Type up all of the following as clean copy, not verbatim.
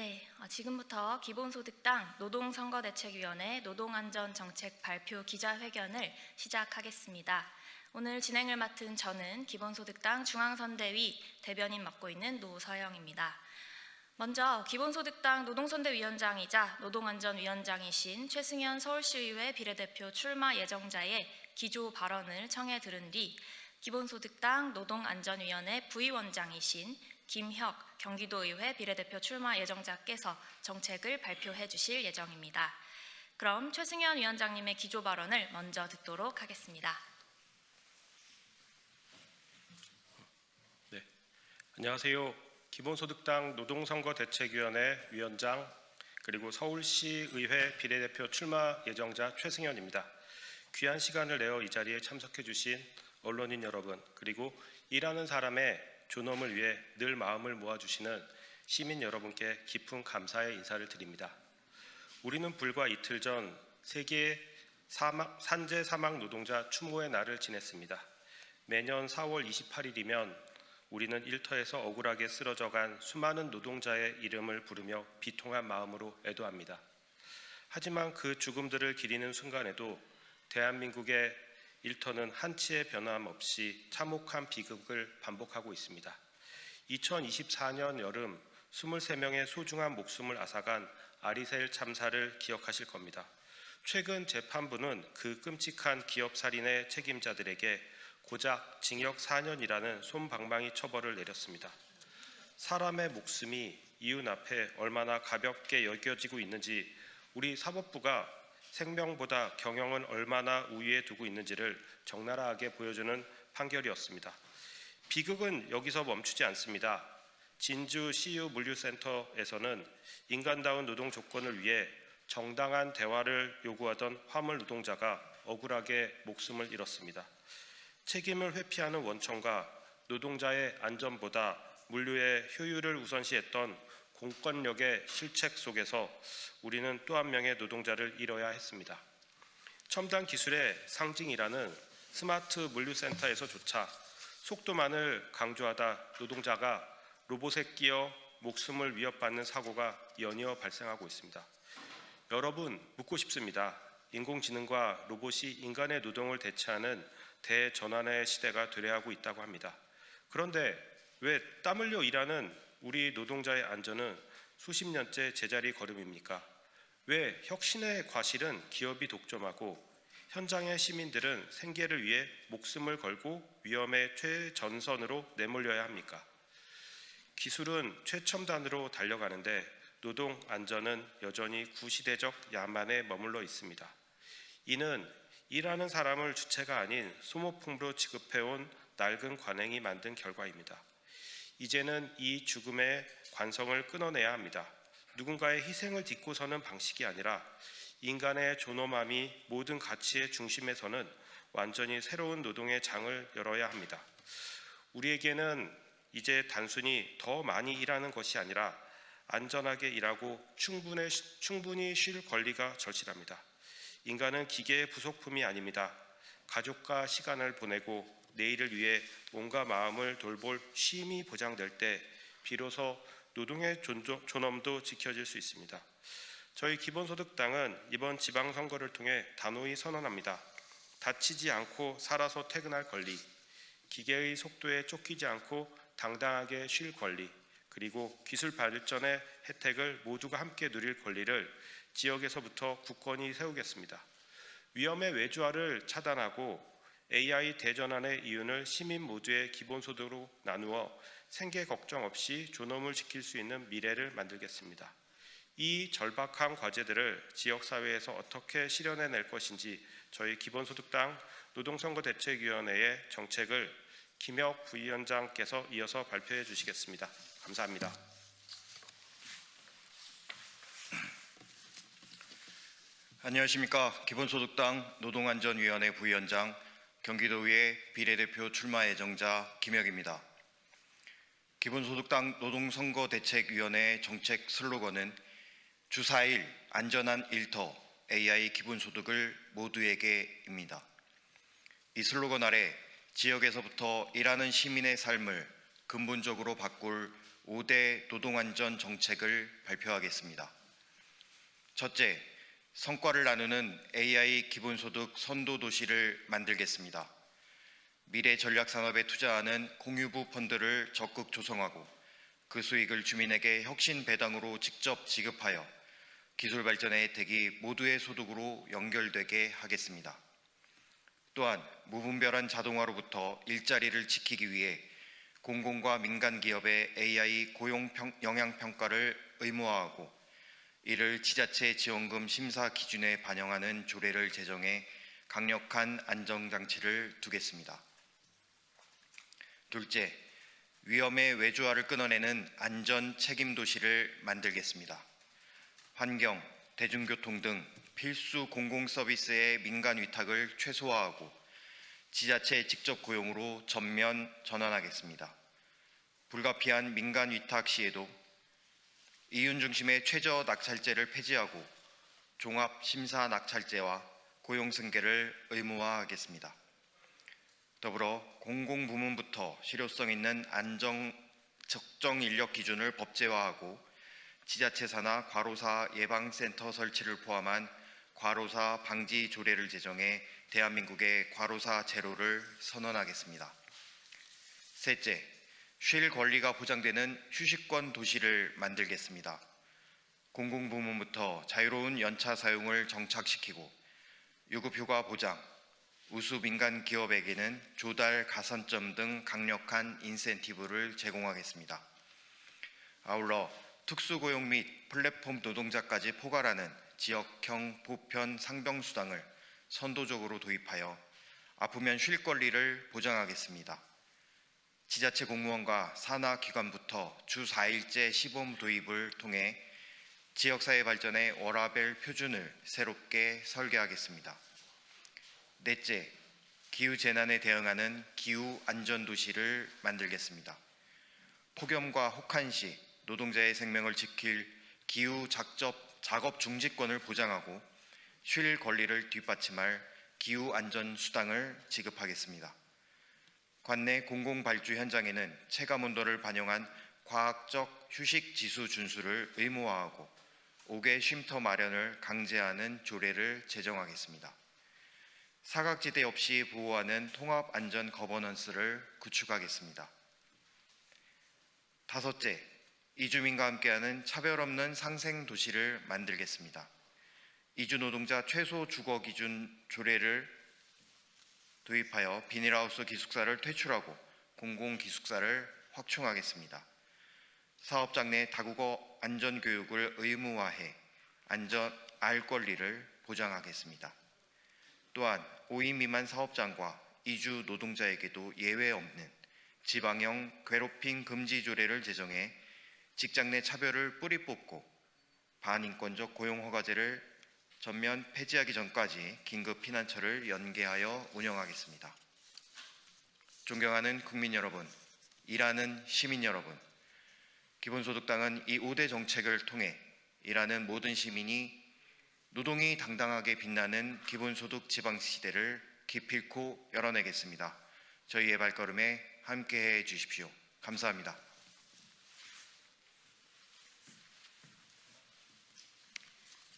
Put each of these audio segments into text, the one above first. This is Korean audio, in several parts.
네, 지금부터 기본소득당 노동선거대책위원회 노동안전정책 발표 기자회견을 시작하겠습니다. 오늘 진행을 맡은 저는 기본소득당 중앙선대위 대변인 맡고 있는 노서영입니다. 먼저 기본소득당 노동선대위원장이자 노동안전위원장이신 최승현 서울시의회 비례대표 출마 예정자의 기조 발언을 청해 들은 뒤 기본소득당 노동안전위원회 부위원장이신 김혁 경기도의회 비례대표 출마 예정자께서 정책을 발표해 주실 예정입니다. 그럼 최승현 위원장님의 기조 발언을 먼저 듣도록 하겠습니다. 네, 안녕하세요. 기본소득당 노동선거대책위원회 위원장 그리고 서울시의회 비례대표 출마 예정자 최승현입니다. 귀한 시간을 내어 이 자리에 참석해 주신 언론인 여러분, 그리고 일하는 사람의 존엄을 위해 늘 마음을 모아주시는 시민 여러분께 깊은 감사의 인사를 드립니다. 우리는 불과 이틀 전 세계 산재 사망 노동자 추모의 날을 지냈습니다. 매년 4월 28일이면 우리는 일터에서 억울하게 쓰러져간 수많은 노동자의 이름을 부르며 비통한 마음으로 애도합니다. 하지만 그 죽음들을 기리는 순간에도 대한민국의 일터는 한치의 변함없이 참혹한 비극을 반복하고 있습니다. 2024년 여름 23명의 소중한 목숨을 앗아간 아리셀 참사를 기억하실 겁니다. 최근 재판부는 그 끔찍한 기업살인의 책임자들에게 고작 징역 4년이라는 솜방망이 처벌을 내렸습니다. 사람의 목숨이 이윤 앞에 얼마나 가볍게 여겨지고 있는지, 우리 사법부가 생명보다 경영은 얼마나 우위에 두고 있는지를 적나라하게 보여주는 판결이었습니다. 비극은 여기서 멈추지 않습니다. 진주 CU 물류센터에서는 인간다운 노동 조건을 위해 정당한 대화를 요구하던 화물 노동자가 억울하게 목숨을 잃었습니다. 책임을 회피하는 원청과 노동자의 안전보다 물류의 효율을 우선시했던 공권력의 실책 속에서 우리는 또 한 명의 노동자를 잃어야 했습니다. 첨단 기술의 상징이라는 스마트 물류센터에서조차 속도만을 강조하다 노동자가 로봇에 끼어 목숨을 위협받는 사고가 연이어 발생하고 있습니다. 여러분, 묻고 싶습니다. 인공지능과 로봇이 인간의 노동을 대체하는 대전환의 시대가 도래하고 있다고 합니다. 그런데 왜 땀 흘려 일하는 우리 노동자의 안전은 수십 년째 제자리 걸음입니까? 왜 혁신의 과실은 기업이 독점하고 현장의 시민들은 생계를 위해 목숨을 걸고 위험의 최전선으로 내몰려야 합니까? 기술은 최첨단으로 달려가는데 노동 안전은 여전히 구시대적 야만에 머물러 있습니다. 이는 일하는 사람을 주체가 아닌 소모품으로 취급해온 낡은 관행이 만든 결과입니다. 이제는 이 죽음의 관성을 끊어내야 합니다. 누군가의 희생을 딛고 서는 방식이 아니라 인간의 존엄함이 모든 가치의 중심에 서는 완전히 새로운 노동의 장을 열어야 합니다. 우리에게는 이제 단순히 더 많이 일하는 것이 아니라 안전하게 일하고 충분히 쉴 권리가 절실합니다. 인간은 기계의 부속품이 아닙니다. 가족과 시간을 보내고 내일을 위해 몸과 마음을 돌볼 쉼이 보장될 때 비로소 노동의 존엄도 지켜질 수 있습니다. 저희 기본소득당은 이번 지방선거를 통해 단호히 선언합니다. 다치지 않고 살아서 퇴근할 권리, 기계의 속도에 쫓기지 않고 당당하게 쉴 권리, 그리고 기술 발전의 혜택을 모두가 함께 누릴 권리를 지역에서부터 굳건히 세우겠습니다. 위험의 외주화를 차단하고 AI 대전환의 이윤을 시민 모두의 기본소득으로 나누어 생계 걱정 없이 존엄을 지킬 수 있는 미래를 만들겠습니다. 이 절박한 과제들을 지역사회에서 어떻게 실현해낼 것인지 저희 기본소득당 노동선거대책위원회의 정책을 김혁 부위원장께서 이어서 발표해 주시겠습니다. 감사합니다. 안녕하십니까. 기본소득당 노동안전위원회 부위원장 경기도의회 비례대표 출마 예정자 김혁입니다. 기본소득당 노동선거대책위원회의 정책 슬로건은 주 4일 안전한 일터 AI 기본소득을 모두에게입니다. 이 슬로건 아래 지역에서부터 일하는 시민의 삶을 근본적으로 바꿀 5대 노동안전 정책을 발표하겠습니다. 첫째, 성과를 나누는 AI 기본소득 선도도시를 만들겠습니다. 미래 전략산업에 투자하는 공유부 펀드를 적극 조성하고 그 수익을 주민에게 혁신 배당으로 직접 지급하여 기술 발전의 혜택이 모두의 소득으로 연결되게 하겠습니다. 또한 무분별한 자동화로부터 일자리를 지키기 위해 공공과 민간 기업의 AI 고용 영향 평가를 의무화하고 이를 지자체 지원금 심사 기준에 반영하는 조례를 제정해 강력한 안정장치를 두겠습니다. 둘째, 위험의 외주화를 끊어내는 안전 책임 도시를 만들겠습니다. 환경, 대중교통 등 필수 공공 서비스의 민간 위탁을 최소화하고 지자체 직접 고용으로 전면 전환하겠습니다. 불가피한 민간 위탁 시에도 이윤 중심의 최저 낙찰제를 폐지하고 종합 심사 낙찰제와 고용 승계를 의무화하겠습니다. 더불어 공공부문부터 실효성 있는 적정 인력 기준을 법제화하고 지자체 산하 과로사 예방센터 설치를 포함한 과로사 방지 조례를 제정해 대한민국의 과로사 제로를 선언하겠습니다. 셋째, 쉴 권리가 보장되는 휴식권 도시를 만들겠습니다. 공공부문부터 자유로운 연차 사용을 정착시키고 유급휴가 보장, 우수 민간 기업에게는 조달 가산점 등 강력한 인센티브를 제공하겠습니다. 아울러 특수고용 및 플랫폼 노동자까지 포괄하는 지역형 보편 상병수당을 선도적으로 도입하여 아프면 쉴 권리를 보장하겠습니다. 지자체 공무원과 산하기관부터 주 4일제 시범 도입을 통해 지역사회 발전의 워라밸 표준을 새롭게 설계하겠습니다. 넷째, 기후재난에 대응하는 기후안전도시를 만들겠습니다. 폭염과 혹한 시 노동자의 생명을 지킬 기후 작업 중지권을 보장하고 쉴 권리를 뒷받침할 기후안전수당을 지급하겠습니다. 관내 공공발주 현장에는 체감온도를 반영한 과학적 휴식지수 준수를 의무화하고 5개 쉼터 마련을 강제하는 조례를 제정하겠습니다. 사각지대 없이 보호하는 통합안전 거버넌스를 구축하겠습니다. 다섯째, 이주민과 함께하는 차별 없는 상생 도시를 만들겠습니다. 이주 노동자 최소 주거 기준 조례를 도입하여 비닐하우스 기숙사를 퇴출하고 공공기숙사를 확충하겠습니다. 사업장 내 다국어 안전교육을 의무화해 안전 알 권리를 보장하겠습니다. 또한 5인 미만 사업장과 이주 노동자에게도 예외 없는 지방형 괴롭힘 금지 조례를 제정해 직장 내 차별을 뿌리 뽑고 반인권적 고용 허가제를 전면 폐지하기 전까지 긴급 피난처를 연계하여 운영하겠습니다. 존경하는 국민 여러분, 일하는 시민 여러분, 기본소득당은 이 5대 정책을 통해 일하는 모든 시민이 노동이 당당하게 빛나는 기본소득 지방시대를 기필코 열어내겠습니다. 저희의 발걸음에 함께해 주십시오. 감사합니다.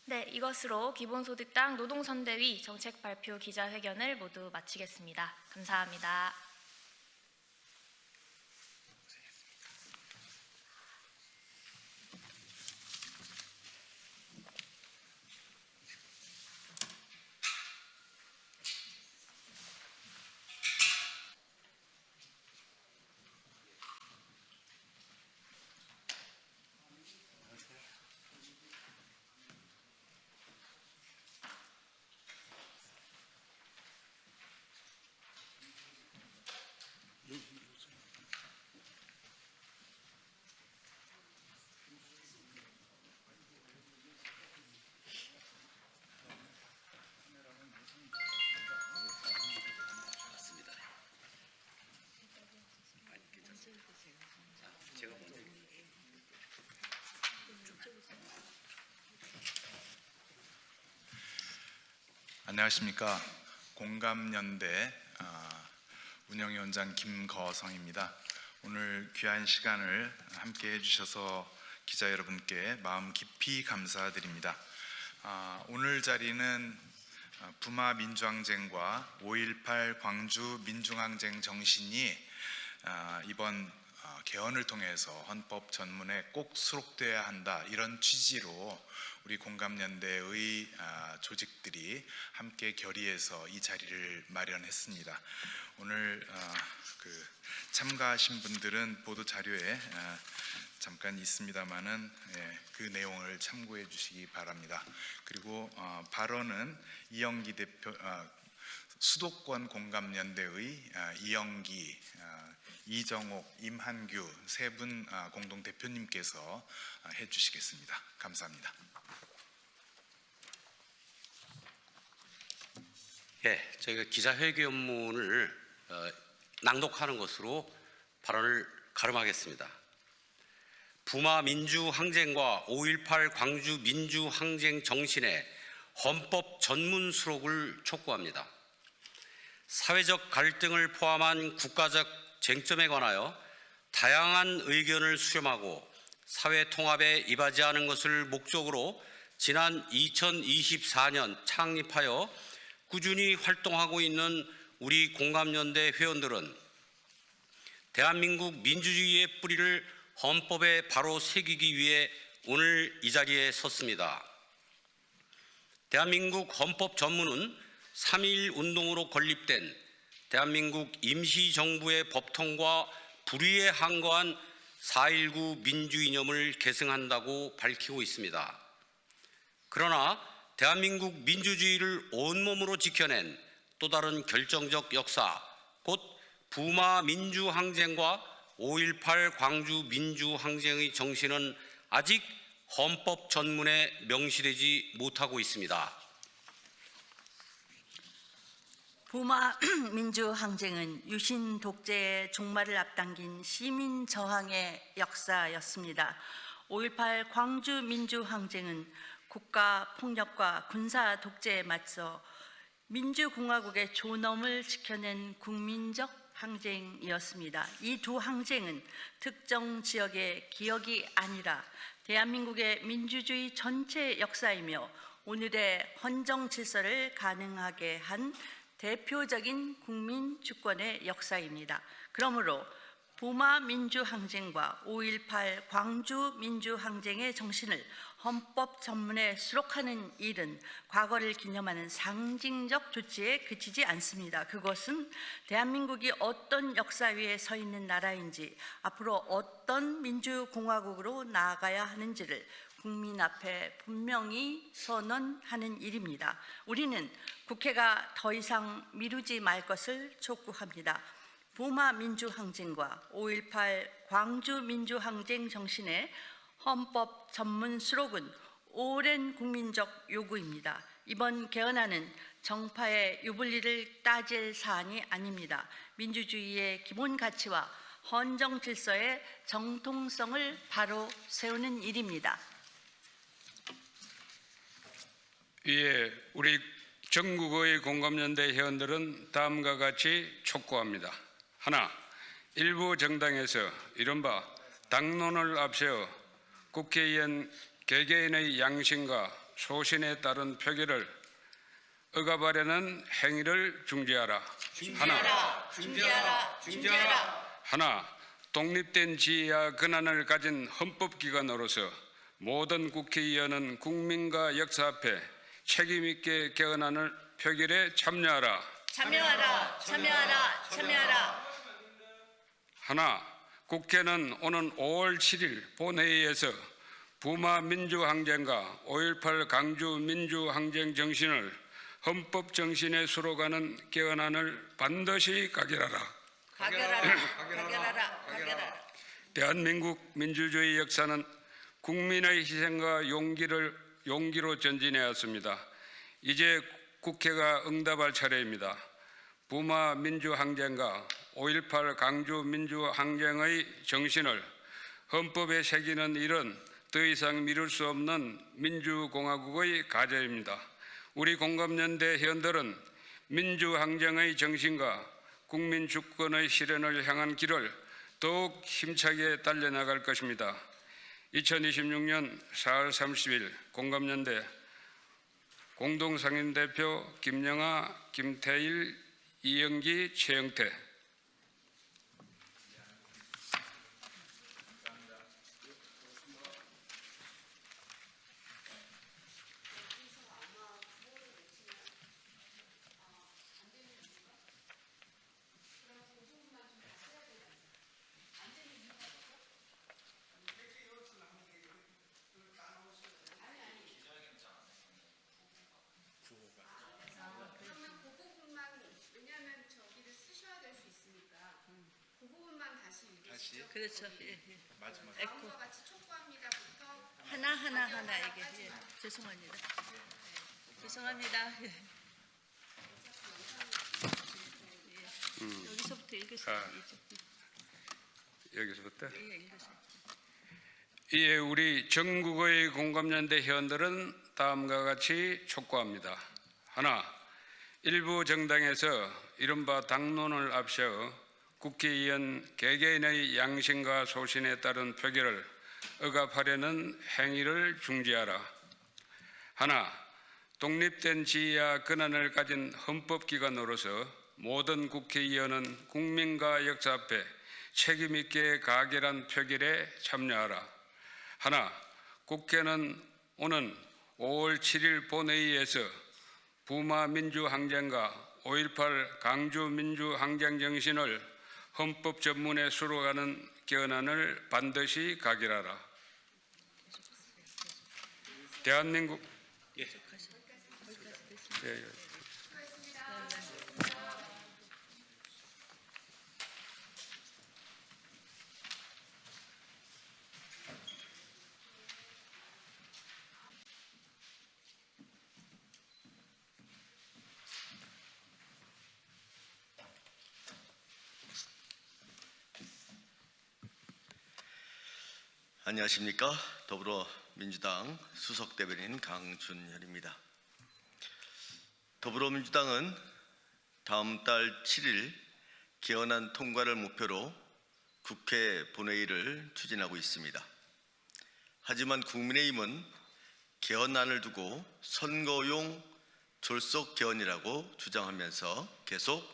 네, 이것으로 기본소득당 노동선대위 정책 발표 기자회견을 모두 마치겠습니다. 감사합니다. 안녕하십니까. 공감연대 운영위원장 김거성입니다. 오늘 귀한 시간을 함께 해주셔서 기자 여러분께 마음 깊이 감사드립니다. 오늘 자리는 부마 민주항쟁과 5.18 광주 민중항쟁 정신이 이번 개헌을 통해서 헌법 전문에 꼭 수록되어야 한다, 이런 취지로 우리 공감연대의 조직들이 함께 결의해서 이 자리를 마련했습니다. 오늘 참가하신 분들은 보도 자료에 잠깐 있습니다만은 그 내용을 참고해 주시기 바랍니다. 그리고 발언은 이영기 대표, 수도권 공감연대의 이영기, 이정옥, 임한규 세 분 공동 대표님께서 해주시겠습니다. 감사합니다. 저희가 기자회견문을 낭독하는 것으로 발언을 가름하겠습니다. 부마 민주항쟁과 5.18 광주 민주항쟁 정신의 헌법 전문 수록을 촉구합니다. 사회적 갈등을 포함한 국가적 쟁점에 관하여 다양한 의견을 수렴하고 사회 통합에 이바지하는 것을 목적으로 지난 2024년 창립하여 꾸준히 활동하고 있는 우리 공감연대 회원들은 대한민국 민주주의의 뿌리를 헌법에 바로 새기기 위해 오늘 이 자리에 섰습니다. 대한민국 헌법 전문은 3.1 운동으로 건립된 대한민국 임시정부의 법통과 불의에 항거한 4.19 민주이념을 계승한다고 밝히고 있습니다. 그러나 대한민국 민주주의를 온몸으로 지켜낸 또 다른 결정적 역사, 곧 부마 민주항쟁과 5.18 광주 민주항쟁의 정신은 아직 헌법 전문에 명시되지 못하고 있습니다. 부마 민주항쟁은 유신 독재의 종말을 앞당긴 시민 저항의 역사였습니다. 5.18 광주 민주항쟁은 국가 폭력과 군사 독재에 맞서 민주공화국의 존엄을 지켜낸 국민적 항쟁이었습니다. 이 두 항쟁은 특정 지역의 기억이 아니라 대한민국의 민주주의 전체 역사이며 오늘의 헌정 질서를 가능하게 한 대표적인 국민 주권의 역사입니다. 그러므로 부마 민주항쟁과 5.18 광주 민주항쟁의 정신을 헌법 전문에 수록하는 일은 과거를 기념하는 상징적 조치에 그치지 않습니다. 그것은 대한민국이 어떤 역사 위에 서 있는 나라인지, 앞으로 어떤 민주공화국으로 나아가야 하는지를 국민 앞에 분명히 선언하는 일입니다. 우리는 국회가 더 이상 미루지 말 것을 촉구합니다. 부마 민주항쟁과 5.18 광주 민주항쟁 정신의 헌법 전문 수록은 오랜 국민적 요구입니다. 이번 개헌안은 정파의 유불리를 따질 사안이 아닙니다. 민주주의의 기본 가치와 헌정 질서의 정통성을 바로 세우는 일입니다. 이에 우리 전국의 공감연대 회원들은 다음과 같이 촉구합니다. 하나, 일부 정당에서 이른바 당론을 앞세워 국회의원 개개인의 양심과 소신에 따른 표결을 억압하려는 행위를 중지하라. 하나, 독립된 지위와 권한을 가진 헌법기관으로서 모든 국회의원은 국민과 역사 앞에 책임 있게 개헌안을 표결에 참여하라. 하나, 국회는 오는 5월 7일 본회의에서 부마 민주항쟁과 5.18 광주 민주항쟁 정신을 헌법 정신에 수록하는 개헌안을 반드시 가결하라. 대한민국 민주주의 역사는 국민의 희생과 용기로 전진해왔습니다. 이제 국회가 응답할 차례입니다. 부마 민주항쟁과 5.18 광주 민주항쟁의 정신을 헌법에 새기는 일은 더 이상 미룰 수 없는 민주공화국의 과제입니다. 우리 공감연대 회원들은 민주항쟁의 정신과 국민주권의 실현을 향한 길을 더욱 힘차게 달려나갈 것입니다. 2026년 4월 30일 공감연대 공동상임대표 김영하, 김태일, 이영기, 최영태. 왜냐하면 저기를 쓰셔야 될 수 있으니까 그 부분만 다시 읽으시죠. 그렇죠. 예. 마지막 다음과 같이 촉구합니다부터 하나 이게 죄송합니다. 죄송합니다. 여기서부터 읽으세요. 여기서부터. 예, 읽으세요. 이에 우리 전국의 공감연대 회원들은 다음과 같이 촉구합니다. 하나, 일부 정당에서 이른바 당론을 앞세워 국회의원 개개인의 양심과 소신에 따른 표결을 억압하려는 행위를 중지하라. 하나, 독립된 지위와 권한을 가진 헌법기관으로서 모든 국회의원은 국민과 역사 앞에 책임있게 가결한 표결에 참여하라. 하나, 국회는 오는 5월 7일 본회의에서 부마 민주항쟁과 5.18 강주 민주항쟁 정신을 헌법 전문에 수록하는 개헌안을 반드시 가결하라. 대한민국 안녕하십니까. 더불어민주당 수석대변인 강준열입니다. 더불어민주당은 다음 달 7일 개헌안 통과를 목표로 국회 본회의를 추진하고 있습니다. 하지만 국민의힘은 개헌안을 두고 선거용 졸속 개헌이라고 주장하면서 계속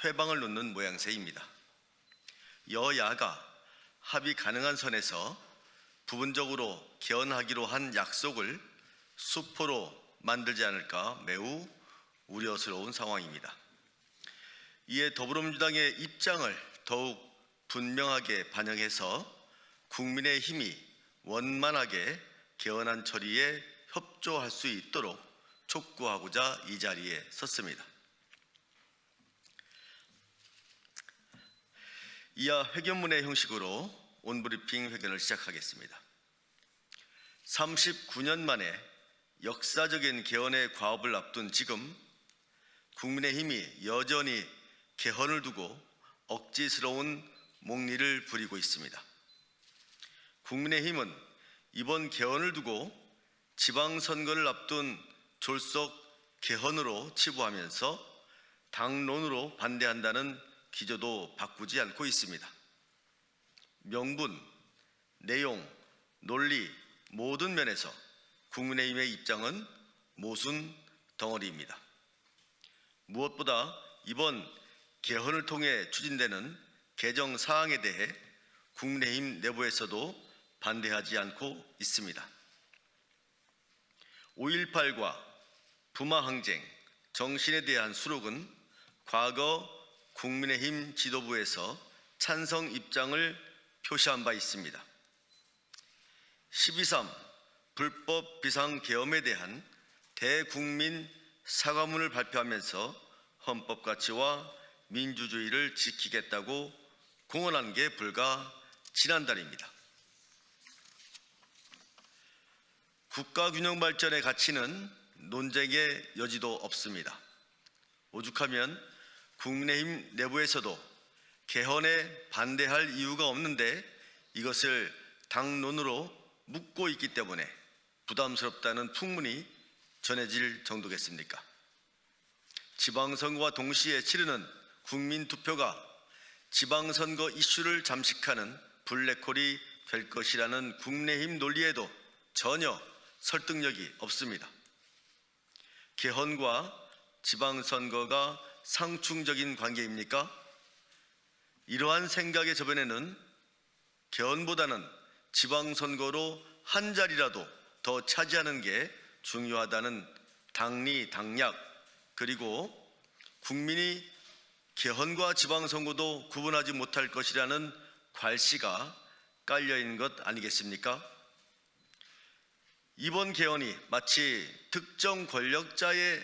회방을 놓는 모양새입니다. 여야가 합의 가능한 선에서 부분적으로 개헌하기로 한 약속을 수포로 만들지 않을까 매우 우려스러운 상황입니다. 이에 더불어민주당의 입장을 더욱 분명하게 반영해서 국민의힘이 원만하게 개헌안 처리에 협조할 수 있도록 촉구하고자 이 자리에 섰습니다. 이하 회견문의 형식으로 온브리핑 회견을 시작하겠습니다. 39년 만에 역사적인 개헌의 과업을 앞둔 지금 국민의힘이 여전히 개헌을 두고 억지스러운 목리를 부리고 있습니다. 국민의힘은 이번 개헌을 두고 지방선거를 앞둔 졸속 개헌으로 치부하면서 당론으로 반대한다는 기조도 바꾸지 않고 있습니다. 명분, 내용, 논리 모든 면에서 국민의힘의 입장은 모순 덩어리입니다. 무엇보다 이번 개헌을 통해 추진되는 개정 사항에 대해 국민의힘 내부에서도 반대하지 않고 있습니다. 5.18과 부마항쟁, 정신에 대한 수록은 과거 국민의힘 지도부에서 찬성 입장을 표시한 바 있습니다. 12.3 불법 비상계엄에 대한 대국민 사과문을 발표하면서 헌법 가치와 민주주의를 지키겠다고 공언한 게 불과 지난달입니다. 국가균형 발전의 가치는 논쟁의 여지도 없습니다. 오죽하면 국민의힘 내부에서도 개헌에 반대할 이유가 없는데 이것을 당론으로 묻고 있기 때문에 부담스럽다는 풍문이 전해질 정도겠습니까? 지방선거와 동시에 치르는 국민투표가 지방선거 이슈를 잠식하는 블랙홀이 될 것이라는 국민의힘 논리에도 전혀 설득력이 없습니다. 개헌과 지방선거가 상충적인 관계입니까? 이러한 생각의 저변에는 개헌보다는 지방선거로 한 자리라도 더 차지하는 게 중요하다는 당리당략, 그리고 국민이 개헌과 지방선거도 구분하지 못할 것이라는 괄시가 깔려있는 것 아니겠습니까? 이번 개헌이 마치 특정 권력자의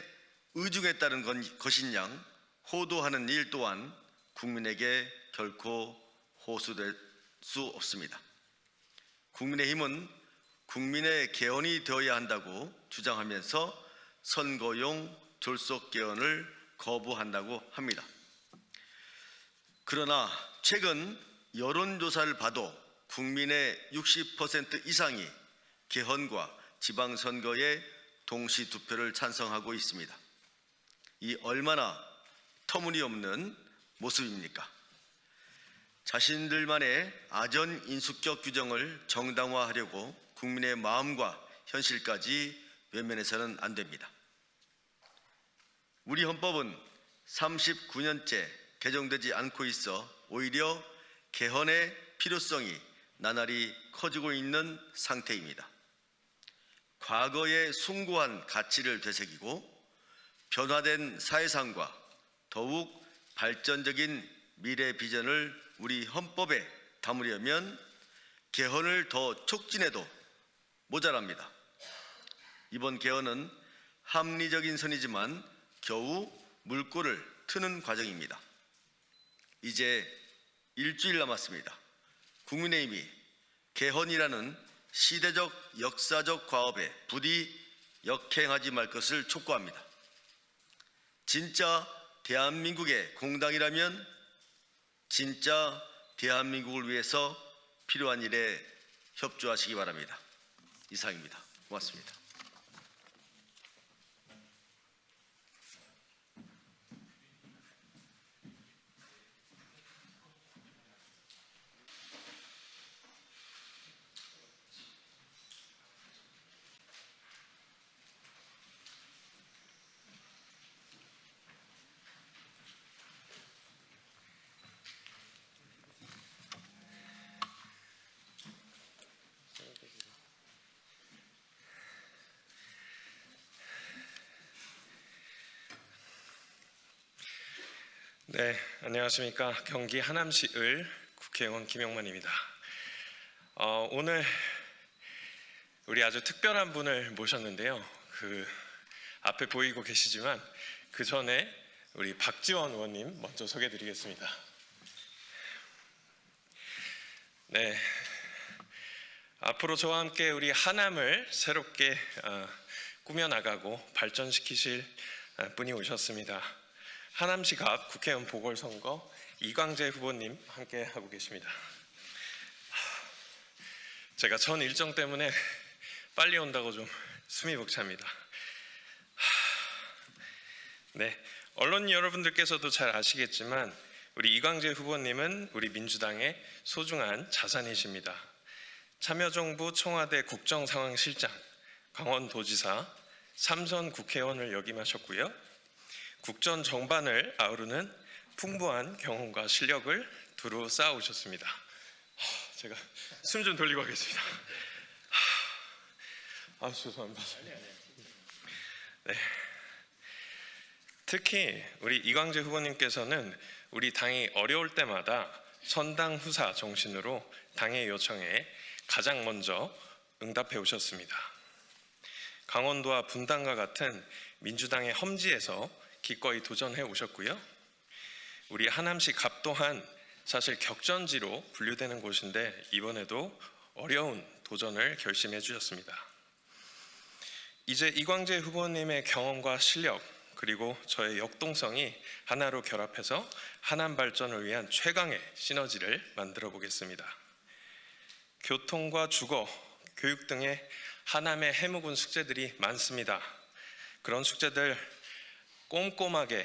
의중에 따른 것인 양 호도하는 일 또한 국민에게 결코 호소될 수 없습니다. 국민의힘은 국민의 개헌이 되어야 한다고 주장하면서 선거용 졸속 개헌을 거부한다고 합니다. 그러나 최근 여론조사를 봐도 국민의 60% 이상이 개헌과 지방선거에 동시 투표를 찬성하고 있습니다. 이 얼마나 터무니없는 모습입니까? 자신들만의 아전 인수격 규정을 정당화하려고 국민의 마음과 현실까지 외면해서는 안 됩니다. 우리 헌법은 39년째 개정되지 않고 있어 오히려 개헌의 필요성이 나날이 커지고 있는 상태입니다. 과거의 숭고한 가치를 되새기고 변화된 사회상과 더욱 발전적인 미래 비전을 우리 헌법에 담으려면 개헌을 더 촉진해도 모자랍니다. 이번 개헌은 합리적인 선이지만 겨우 물꼬를 트는 과정입니다. 이제 일주일 남았습니다. 국민의힘이 개헌이라는 시대적 역사적 과업에 부디 역행하지 말 것을 촉구합니다. 진짜 대한민국의 공당이라면 진짜 대한민국을 위해서 필요한 일에 협조하시기 바랍니다. 이상입니다. 고맙습니다. 네, 안녕하십니까. 경기 하남시 을 국회의원 김용만입니다. 오늘 우리 아주 특별한 분을 모셨는데요. 그 앞에 보이고 계시지만 그 전에 우리 박지원 의원님 먼저 소개해드리겠습니다. 네, 앞으로 저와 함께 우리 하남을 새롭게 꾸며나가고 발전시키실 분이 오셨습니다. 하남시 앞 국회의원 보궐선거 이광재 후보님 함께 하고 계십니다. 제가 전 일정 때문에 빨리 온다고 좀 숨이 벅찹니다. 네, 언론 여러분들께서도 잘 아시겠지만 우리 이광재 후보님은 우리 민주당의 소중한 자산이십니다. 참여정부 청와대 국정상황실장, 강원도지사, 3선 국회의원을 역임하셨고요. 국정 정반을 아우르는 풍부한 경험과 실력을 두루 쌓아오셨습니다. 제가 숨 좀 돌리고 하겠습니다. 죄송합니다. 네. 특히 우리 이광재 후보님께서는 우리 당이 어려울 때마다 선당 후사 정신으로 당의 요청에 가장 먼저 응답해 오셨습니다. 강원도와 분당과 같은 민주당의 험지에서 기꺼이 도전해 오셨고요. 우리 하남시 갑 또한 사실 격전지로 분류되는 곳인데 이번에도 어려운 도전을 결심해 주셨습니다. 이제 이광재 후보님의 경험과 실력 그리고 저의 역동성이 하나로 결합해서 하남 발전을 위한 최강의 시너지를 만들어 보겠습니다. 교통과 주거, 교육 등의 하남의 해묵은 숙제들이 많습니다. 그런 숙제들 꼼꼼하게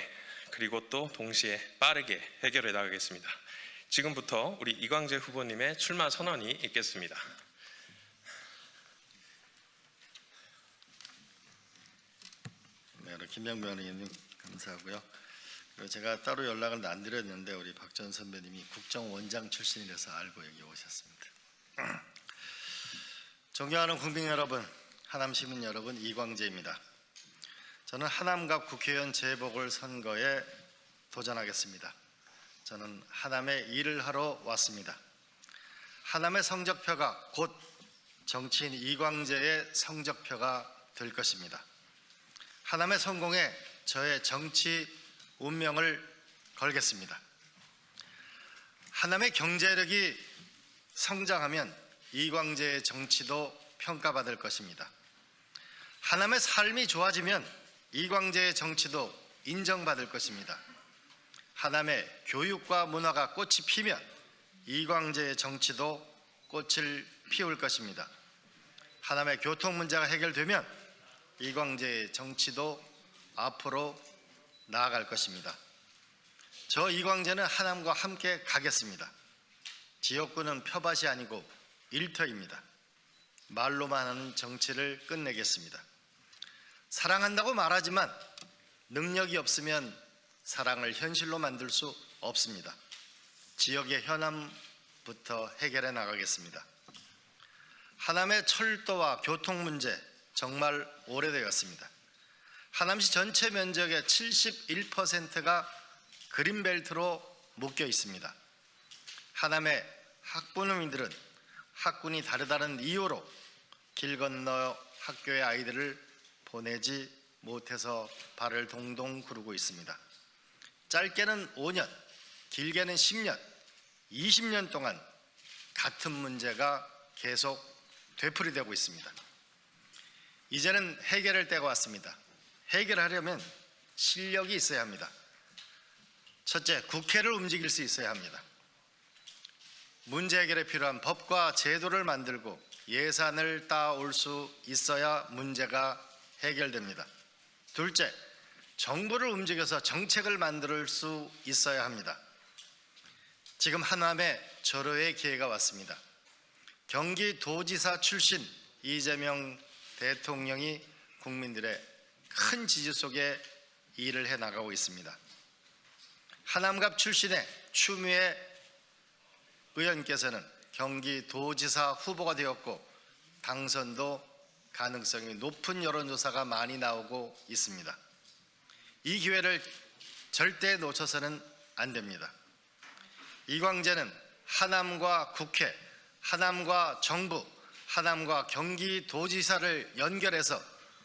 그리고 또 동시에 빠르게 해결해 나가겠습니다. 지금부터 우리 이광재 후보님의 출마 선언이 있겠습니다. 네, 우리 김영배 의원님 감사하고요. 그리고 제가 따로 연락을 안 드렸는데 우리 박 전 선배님이 국정원장 출신이라서 알고 여기 오셨습니다. 존경하는 국민 여러분, 하남 시민 여러분, 이광재입니다. 저는 하남갑 국회의원 재보궐선거에 도전하겠습니다. 저는 하남에 일을 하러 왔습니다. 하남의 성적표가 곧 정치인 이광재의 성적표가 될 것입니다. 하남의 성공에 저의 정치 운명을 걸겠습니다. 하남의 경제력이 성장하면 이광재의 정치도 평가받을 것입니다. 하남의 삶이 좋아지면 이광재의 정치도 인정받을 것입니다. 하남의 교육과 문화가 꽃이 피면 이광재의 정치도 꽃을 피울 것입니다. 하남의 교통 문제가 해결되면 이광재의 정치도 앞으로 나아갈 것입니다. 저 이광재는 하남과 함께 가겠습니다. 지역구는 표밭이 아니고 일터입니다. 말로만 하는 정치를 끝내겠습니다. 사랑한다고 말하지만 능력이 없으면 사랑을 현실로 만들 수 없습니다. 지역의 현안부터 해결해 나가겠습니다. 하남의 철도와 교통 문제 정말 오래되었습니다. 하남시 전체 면적의 71%가 그린벨트로 묶여 있습니다. 하남의 학부모님들은 학군이 다르다는 이유로 길 건너 학교의 아이들을 보내지 못해서 발을 동동 구르고 있습니다. 짧게는 5년, 길게는 10년, 20년 동안 같은 문제가 계속 되풀이되고 있습니다. 이제는 해결할 때가 왔습니다. 해결하려면 실력이 있어야 합니다. 첫째, 국회를 움직일 수 있어야 합니다. 문제 해결에 필요한 법과 제도를 만들고 예산을 따올 수 있어야 문제가 해결됩니다. 둘째, 정부를 움직여서 정책을 만들 수 있어야 합니다. 지금 하남에 절호의 기회가 왔습니다. 경기도지사 출신 이재명 대통령이 국민들의 큰 지지 속에 일을 해나가고 있습니다. 하남갑 출신의 추미애 의원께서는 경기도지사 후보가 되었고 당선도 가능성이 높은 여론조사가 많이 나오고 있습니다. 이 기회를 절대 놓쳐서는 안 됩니다. 이광재는 하남과 국회, 하남과 정부, 하남과 경기도지사를 연결해서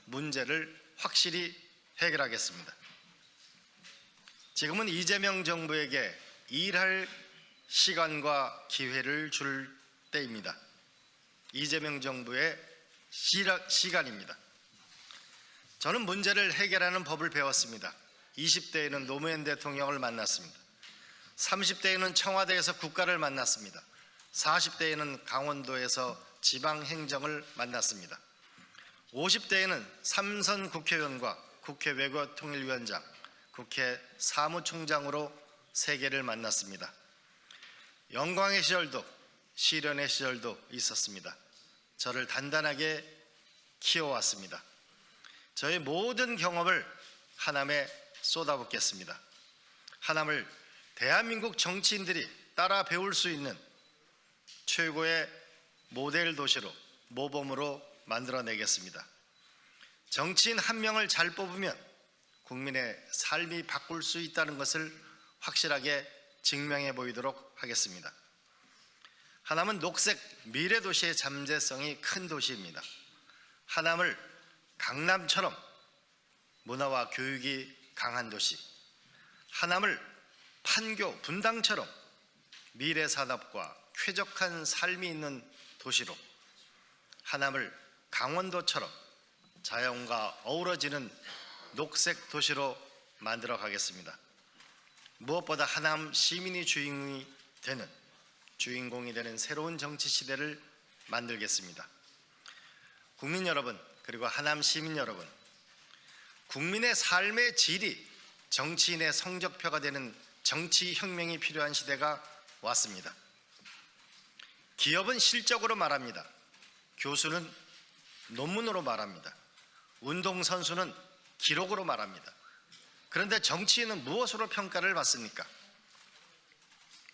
문제를 확실히 해결하겠습니다. 지금은 이재명 정부에게 일할 시간과 기회를 줄 때입니다. 이재명 정부의 시간입니다. 저는 문제를 해결하는 법을 배웠습니다. 20대에는 노무현 대통령을 만났습니다. 30대에는 청와대에서 국가를 만났습니다. 40대에는 강원도에서 지방행정을 만났습니다. 50대에는 삼선 국회의원과 국회 외교통일위원장, 국회 사무총장으로 세계를 만났습니다. 영광의 시절도 시련의 시절도 있었습니다. 저를 단단하게 키워왔습니다. 저의 모든 경험을 하남에 쏟아붓겠습니다. 하남을 대한민국 정치인들이 따라 배울 수 있는 최고의 모델 도시로, 모범으로 만들어내겠습니다. 정치인 한 명을 잘 뽑으면 국민의 삶이 바꿀 수 있다는 것을 확실하게 증명해 보이도록 하겠습니다. 하남은 녹색 미래도시의 잠재성이 큰 도시입니다. 하남을 강남처럼 문화와 교육이 강한 도시, 하남을 판교, 분당처럼 미래산업과 쾌적한 삶이 있는 도시로, 하남을 강원도처럼 자연과 어우러지는 녹색 도시로 만들어 가겠습니다. 무엇보다 하남 시민이 주인공이 되는 새로운 정치 시대를 만들겠습니다. 국민 여러분, 그리고 하남 시민 여러분, 국민의 삶의 질이 정치인의 성적표가 되는 정치 혁명이 필요한 시대가 왔습니다. 기업은 실적으로 말합니다. 교수는 논문으로 말합니다. 운동선수는 기록으로 말합니다. 그런데 정치인은 무엇으로 평가를 받습니까?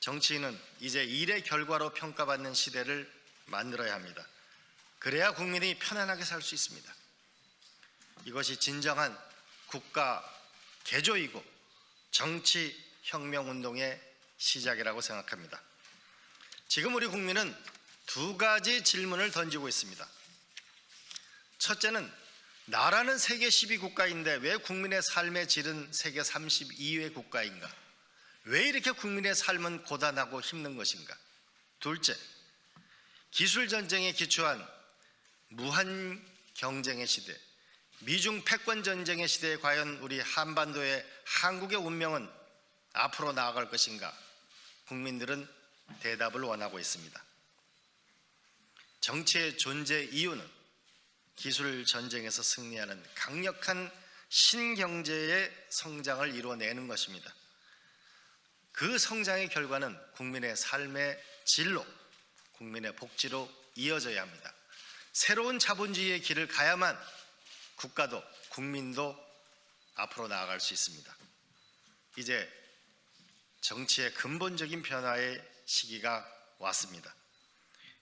정치인은 이제 일의 결과로 평가받는 시대를 만들어야 합니다. 그래야 국민이 편안하게 살 수 있습니다. 이것이 진정한 국가 개조이고 정치 혁명 운동의 시작이라고 생각합니다. 지금 우리 국민은 두 가지 질문을 던지고 있습니다. 첫째는 나라는 세계 12국가인데 왜 국민의 삶의 질은 세계 32위 국가인가? 왜 이렇게 국민의 삶은 고단하고 힘든 것인가? 둘째, 기술 전쟁에 기초한 무한 경쟁의 시대, 미중 패권 전쟁의 시대에 과연 우리 한반도의 한국의 운명은 앞으로 나아갈 것인가? 국민들은 대답을 원하고 있습니다. 정치의 존재 이유는 기술 전쟁에서 승리하는 강력한 신경제의 성장을 이루어내는 것입니다. 그 성장의 결과는 국민의 삶의 질로, 국민의 복지로 이어져야 합니다. 새로운 자본주의의 길을 가야만 국가도 국민도 앞으로 나아갈 수 있습니다. 이제 정치의 근본적인 변화의 시기가 왔습니다.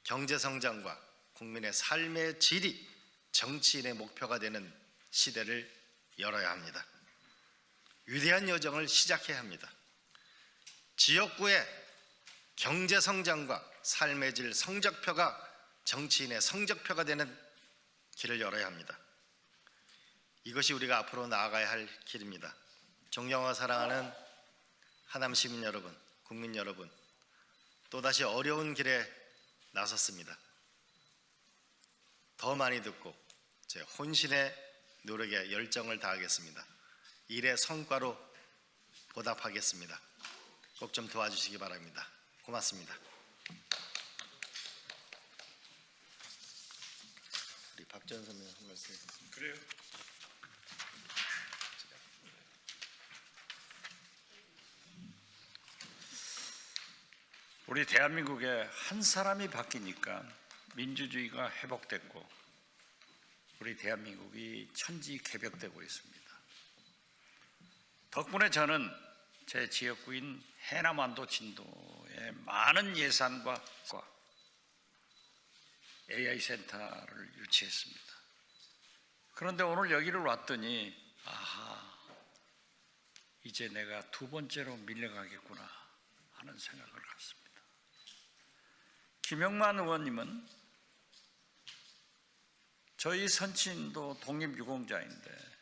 경제 성장과 국민의 삶의 질이 정치인의 목표가 되는 시대를 열어야 합니다. 위대한 여정을 시작해야 합니다. 지역구의 경제 성장과 삶의 질 성적표가 정치인의 성적표가 되는 길을 열어야 합니다. 이것이 우리가 앞으로 나아가야 할 길입니다. 존경하고 사랑하는 하남 시민 여러분, 국민 여러분, 또다시 어려운 길에 나섰습니다. 더 많이 듣고 제 혼신의 노력에 열정을 다하겠습니다. 일의 성과로 보답하겠습니다. 꼭 좀 도와주시기 바랍니다. 고맙습니다. 우리 박지원 선배님 한 말씀. 그래요. 우리 대한민국에 한 사람이 바뀌니까 민주주의가 회복됐고 우리 대한민국이 천지개벽되고 있습니다. 덕분에 저는 제 지역구인 해남완도 진도에 많은 예산과 AI 센터를 유치했습니다. 그런데 오늘 여기를 왔더니 아하, 이제 내가 두 번째로 밀려가겠구나 하는 생각을 갖습니다. 김영만 의원님은 저희 선친도 독립유공자인데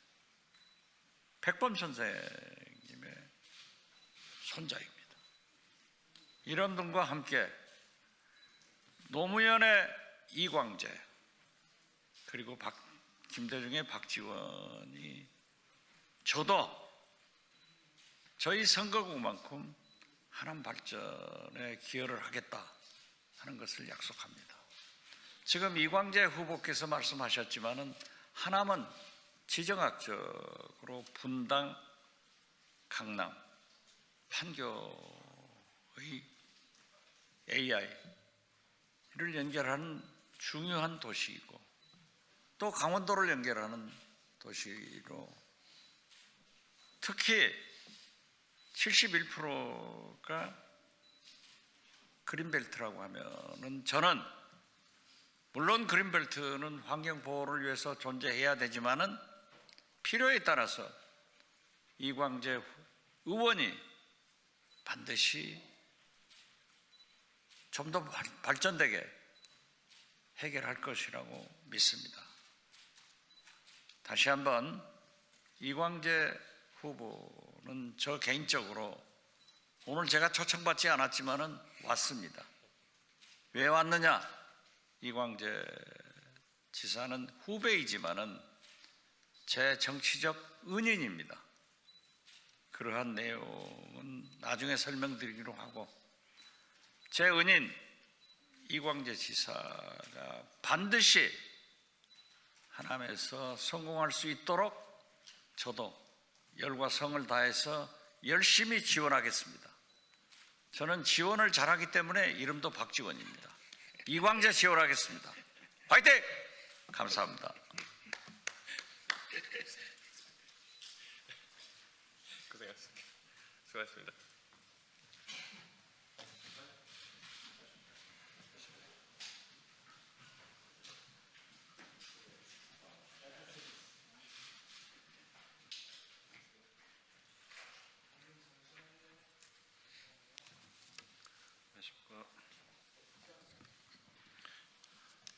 백범 선생님의 손자입니다. 이런 분과 함께 노무현의 이광재 그리고 김대중의 박지원이 저도 저희 선거구만큼 하남 발전에 기여를 하겠다 하는 것을 약속합니다. 지금 이광재 후보께서 말씀하셨지만은 하남은 지정학적으로 분당, 강남, 판교의 AI를 연결하는 중요한 도시이고 또 강원도를 연결하는 도시로 특히 71%가 그린벨트라고 하면은 저는 물론 그린벨트는 환경보호를 위해서 존재해야 되지만은 필요에 따라서 이광재 의원이 반드시 좀 더 발전되게 해결할 것이라고 믿습니다. 다시 한번 이광재 후보는 저 개인적으로 오늘 제가 초청받지 않았지만은 왔습니다. 왜 왔느냐? 이광재 지사는 후배이지만은 제 정치적 은인입니다. 그러한 내용은 나중에 설명드리기로 하고 제 은인 이광재 지사가 반드시 하남에서 성공할 수 있도록 저도 열과 성을 다해서 열심히 지원하겠습니다. 저는 지원을 잘하기 때문에 이름도 박지원입니다. 이광재 지원하겠습니다. 화이팅! 감사합니다. 고생하셨습니다. 수고하셨습니다.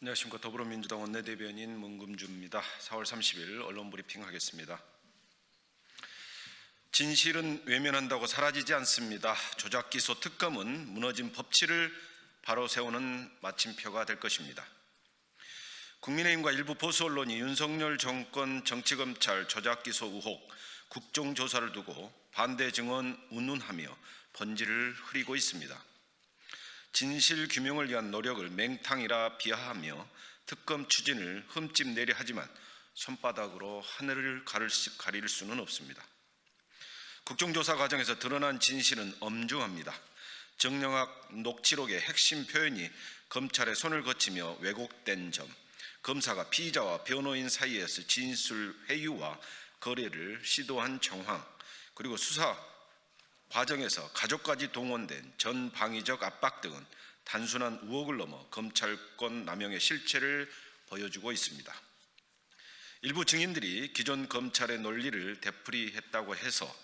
안녕하십니까. 더불어민주당 원내대변인 문금주입니다. 4월 30일 언론 브리핑하겠습니다. 진실은 외면한다고 사라지지 않습니다. 조작기소 특검은 무너진 법치를 바로 세우는 마침표가 될 것입니다. 국민의힘과 일부 보수 언론이 윤석열 정권 정치검찰 조작기소 의혹, 국정조사를 두고 반대 증언 운운하며 번지를 흐리고 있습니다. 진실 규명을 위한 노력을 맹탕이라 비하하며 특검 추진을 흠집내려 하지만 손바닥으로 하늘을 가릴 수는 없습니다. 국정조사 과정에서 드러난 진실은 엄중합니다. 정영학 녹취록의 핵심 표현이 검찰의 손을 거치며 왜곡된 점, 검사가 피의자와 변호인 사이에서 진술 회유와 거래를 시도한 정황, 그리고 수사 과정에서 가족까지 동원된 전방위적 압박 등은 단순한 의혹을 넘어 검찰권 남용의 실체를 보여주고 있습니다. 일부 증인들이 기존 검찰의 논리를 되풀이했다고 해서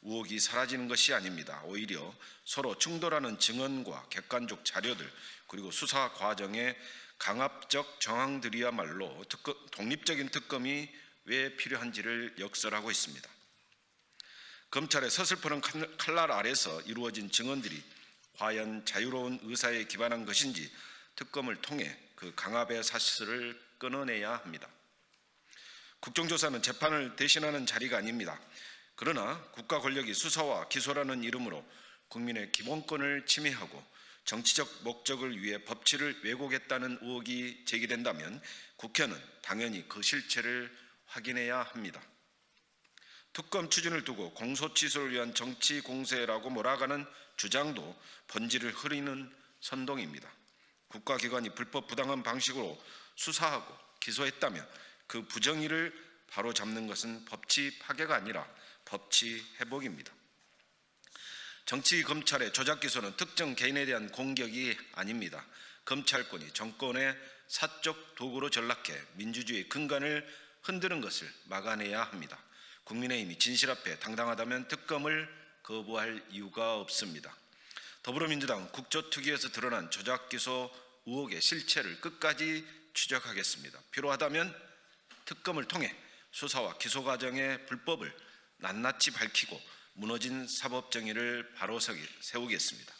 의혹이 사라지는 것이 아닙니다. 오히려 서로 충돌하는 증언과 객관적 자료들, 그리고 수사 과정의 강압적 정황들이야말로 독립적인 특검이 왜 필요한지를 역설하고 있습니다. 검찰의 서슬퍼런 칼날 아래서 이루어진 증언들이 과연 자유로운 의사에 기반한 것인지 특검을 통해 그 강압의 사실을 끊어내야 합니다. 국정조사는 재판을 대신하는 자리가 아닙니다. 그러나 국가 권력이 수사와 기소라는 이름으로 국민의 기본권을 침해하고 정치적 목적을 위해 법치를 왜곡했다는 의혹이 제기된다면 국회는 당연히 그 실체를 확인해야 합니다. 특검 추진을 두고 공소취소를 위한 정치 공세라고 몰아가는 주장도 본질을 흐리는 선동입니다. 국가기관이 불법 부당한 방식으로 수사하고 기소했다면 그 부정의를 바로잡는 것은 법치 파괴가 아니라 법치 회복입니다. 정치 검찰의 조작 기소는 특정 개인에 대한 공격이 아닙니다. 검찰권이 정권의 사적 도구로 전락해 민주주의의 근간을 흔드는 것을 막아내야 합니다. 국민의힘이 진실 앞에 당당하다면 특검을 거부할 이유가 없습니다. 더불어민주당 국조특위에서 드러난 조작기소 의혹의 실체를 끝까지 추적하겠습니다. 필요하다면 특검을 통해 수사와 기소 과정의 불법을 낱낱이 밝히고 무너진 사법정의를 바로 세우겠습니다.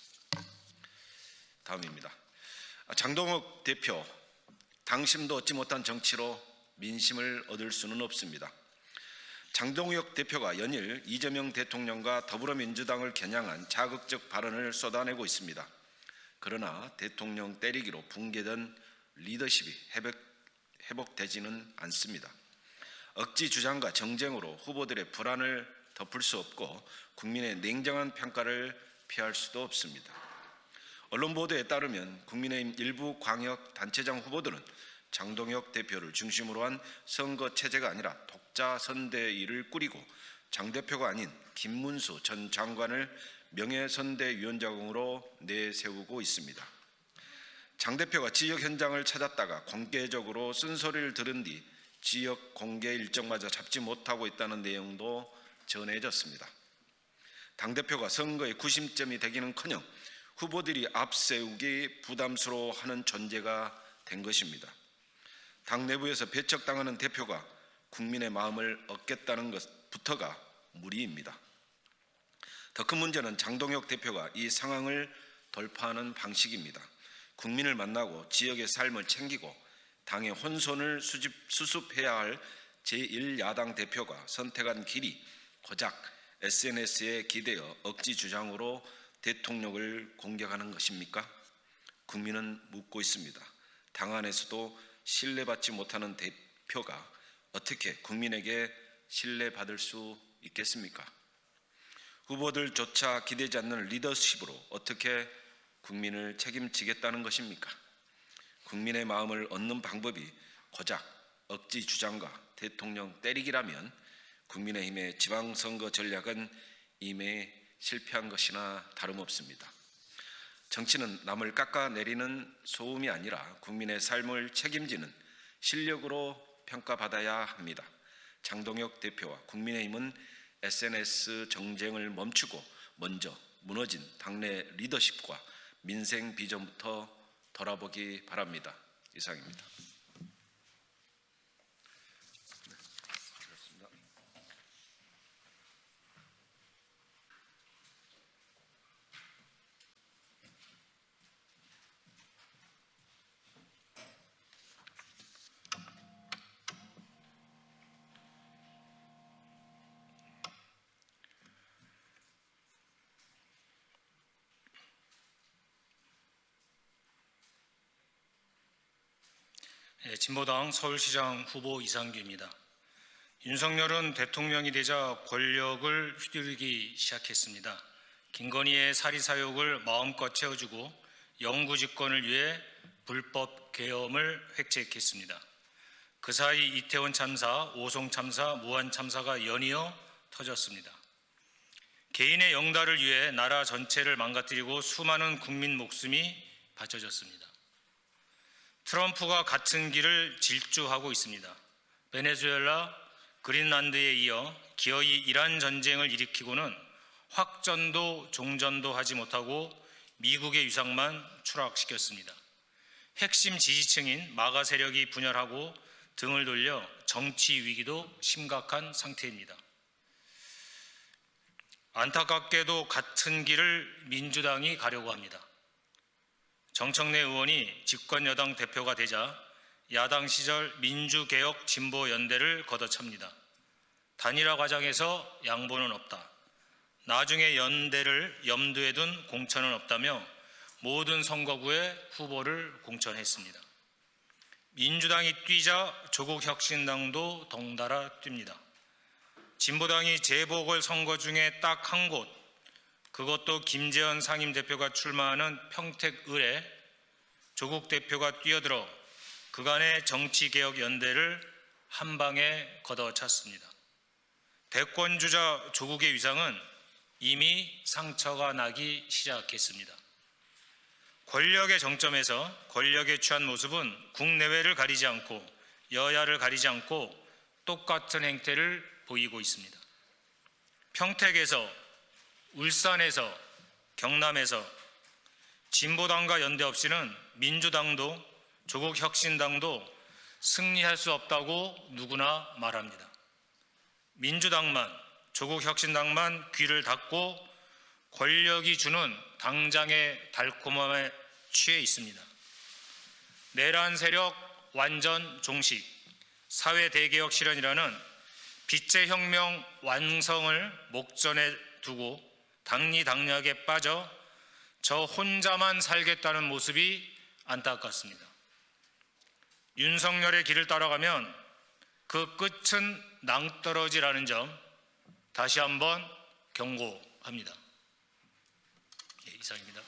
다음입니다. 장동혁 대표, 당심도 얻지 못한 정치로 민심을 얻을 수는 없습니다. 장동혁 대표가 연일 이재명 대통령과 더불어민주당을 겨냥한 자극적 발언을 쏟아내고 있습니다. 그러나 대통령 때리기로 붕괴된 리더십이 회복되지는 않습니다. 억지 주장과 정쟁으로 후보들의 불안을 덮을 수 없고 국민의 냉정한 평가를 피할 수도 없습니다. 언론 보도에 따르면 국민의힘 일부 광역단체장 후보들은 장동혁 대표를 중심으로 한 선거 체제가 아니라 독자 선대위를 꾸리고 장 대표가 아닌 김문수 전 장관을 명예선대위원장으로 내세우고 있습니다. 장 대표가 지역 현장을 찾았다가 공개적으로 쓴소리를 들은 뒤 지역 공개 일정마저 잡지 못하고 있다는 내용도 전해졌습니다. 당대표가 선거의 구심점이 되기는커녕 후보들이 앞세우기 부담스러워하는 존재가 된 것입니다. 당 내부에서 배척당하는 대표가 국민의 마음을 얻겠다는 것부터가 무리입니다. 더 큰 문제는 장동혁 대표가 이 상황을 돌파하는 방식입니다. 국민을 만나고 지역의 삶을 챙기고 당의 혼선을 수습해야 할 제1야당 대표가 선택한 길이 고작 SNS에 기대어 억지 주장으로 대통령을 공격하는 것입니까? 국민은 묻고 있습니다. 당 안에서도 신뢰받지 못하는 대표가 어떻게 국민에게 신뢰받을 수 있겠습니까? 후보들조차 기대지 않는 리더십으로 어떻게 국민을 책임지겠다는 것입니까? 국민의 마음을 얻는 방법이 고작 억지 주장과 대통령 때리기라면 국민의힘의 지방선거 전략은 이미 실패한 것이나 다름없습니다. 정치는 남을 깎아내리는 소음이 아니라 국민의 삶을 책임지는 실력으로 평가받아야 합니다. 장동혁 대표와 국민의힘은 SNS 정쟁을 멈추고 먼저 무너진 당내 리더십과 민생 비전부터 돌아보기 바랍니다. 이상입니다. 진보당 서울시장 후보 이상규입니다. 윤석열은 대통령이 되자 권력을 휘두르기 시작했습니다. 김건희의 사리사욕을 마음껏 채워주고 영구집권을 위해 불법 계엄을 획책했습니다. 그 사이 이태원 참사, 오송 참사, 무한 참사가 연이어 터졌습니다. 개인의 영달을 위해 나라 전체를 망가뜨리고 수많은 국민 목숨이 바쳐졌습니다. 트럼프가 같은 길을 질주하고 있습니다. 베네수엘라, 그린란드에 이어 기어이 이란 전쟁을 일으키고는 확전도 종전도 하지 못하고 미국의 위상만 추락시켰습니다. 핵심 지지층인 마가 세력이 분열하고 등을 돌려 정치 위기도 심각한 상태입니다. 안타깝게도 같은 길을 민주당이 가려고 합니다. 정청래 의원이 집권 여당 대표가 되자 야당 시절 민주개혁 진보연대를 걷어찹니다. 단일화 과정에서 양보는 없다. 나중에 연대를 염두에 둔 공천은 없다며 모든 선거구에 후보를 공천했습니다. 민주당이 뛰자 조국혁신당도 덩달아 뜁니다. 진보당이 재보궐선거 중에 딱 한 곳, 그것도 김재현 상임대표가 출마하는 평택을에 조국 대표가 뛰어들어 그간의 정치개혁연대를 한 방에 걷어찼습니다. 대권주자 조국의 위상은 이미 상처가 나기 시작했습니다. 권력의 정점에서 권력에 취한 모습은 국내외를 가리지 않고 여야를 가리지 않고 똑같은 행태를 보이고 있습니다. 평택에서, 울산에서, 경남에서 진보당과 연대 없이는 민주당도 조국혁신당도 승리할 수 없다고 누구나 말합니다. 민주당만, 조국혁신당만 귀를 닫고 권력이 주는 당장의 달콤함에 취해 있습니다. 내란 세력 완전 종식, 사회 대개혁 실현이라는 빛의 혁명 완성을 목전에 두고 당리당략에 빠져 저 혼자만 살겠다는 모습이 안타깝습니다. 윤석열의 길을 따라가면 그 끝은 낭떠러지라는 점 다시 한번 경고합니다. 이상입니다.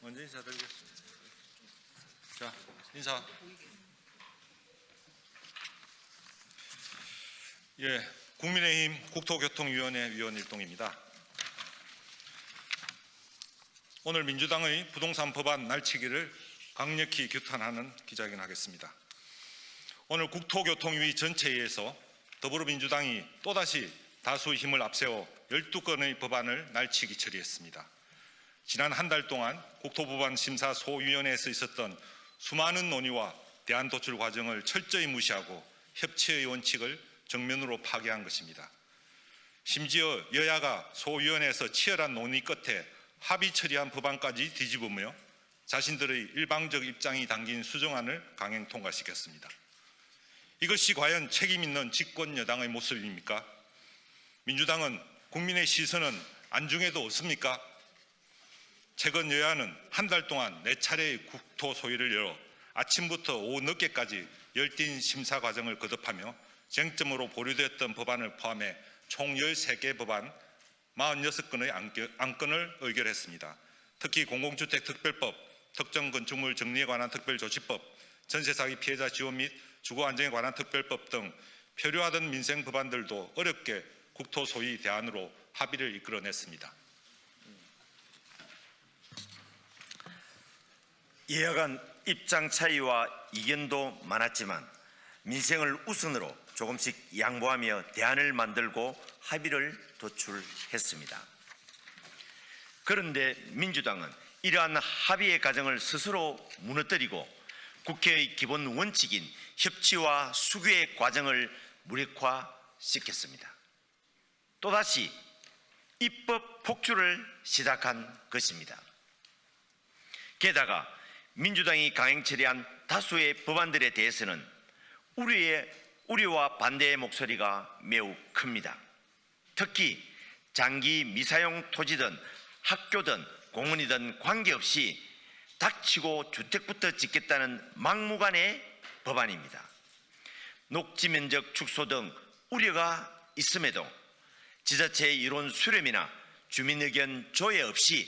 먼저 인사드리겠습니다. 자, 인사. 예, 국민의힘 국토교통위원회 위원 일동입니다. 오늘 민주당의 부동산 법안 날치기를 강력히 규탄하는 기자회견하겠습니다. 오늘 국토교통위 전체회에서 더불어민주당이 또다시 다수의 힘을 앞세워 12건의 법안을 날치기 처리했습니다. 지난 한 달 동안 국토법안 심사 소위원회에서 있었던 수많은 논의와 대안도출 과정을 철저히 무시하고 협치의 원칙을 정면으로 파괴한 것입니다. 심지어 여야가 소위원회에서 치열한 논의 끝에 합의 처리한 법안까지 뒤집으며 자신들의 일방적 입장이 담긴 수정안을 강행 통과시켰습니다. 이것이 과연 책임 있는 집권 여당의 모습입니까? 민주당은 국민의 시선은 안중에도 없습니까? 최근 여야는 한 달 동안 4차례의 국토 소위를 열어 아침부터 오후 늦게까지 열띤 심사 과정을 거듭하며 쟁점으로 보류되었던 법안을 포함해 총 13개 법안 46건의 안건을 의결했습니다. 특히 공공주택 특별법, 특정 건축물 정리에 관한 특별조치법, 전세 사기 피해자 지원 및 주거 안정에 관한 특별법 등 표류하던 민생 법안들도 어렵게 국토 소위 대안으로 합의를 이끌어냈습니다. 여야 간 입장 차이와 이견도 많았지만 민생을 우선으로 조금씩 양보하며 대안을 만들고 합의를 도출했습니다. 그런데 민주당은 이러한 합의의 과정을 스스로 무너뜨리고 국회의 기본 원칙인 협치와 수교의 과정을 무력화시켰습니다. 또다시 입법 폭주를 시작한 것입니다. 게다가 민주당이 강행 처리한 다수의 법안들에 대해서는 우려와 반대의 목소리가 매우 큽니다. 특히 장기 미사용 토지든 학교든 공원이든 관계없이 닥치고 주택부터 짓겠다는 막무가내 법안입니다. 녹지 면적 축소 등 우려가 있음에도 지자체의 이론 수렴이나 주민 의견 조회 없이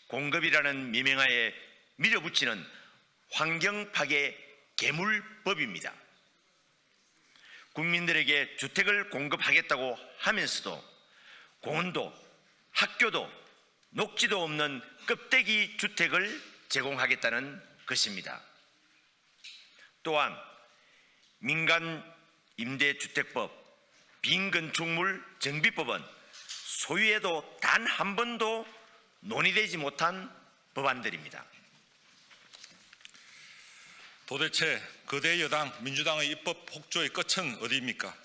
공급이라는 미명하에 밀어붙이는 환경 파괴 괴물법입니다. 국민들에게 주택을 공급하겠다고 하면서도 공원도 학교도 녹지도 없는 껍데기 주택을 제공하겠다는 것입니다. 또한 민간 임대주택법, 빈건축물 정비법은 소위에도 단 한 번도 논의되지 못한 법안들입니다. 도대체 거대 여당 민주당의 입법 폭주의 끝은 어디입니까?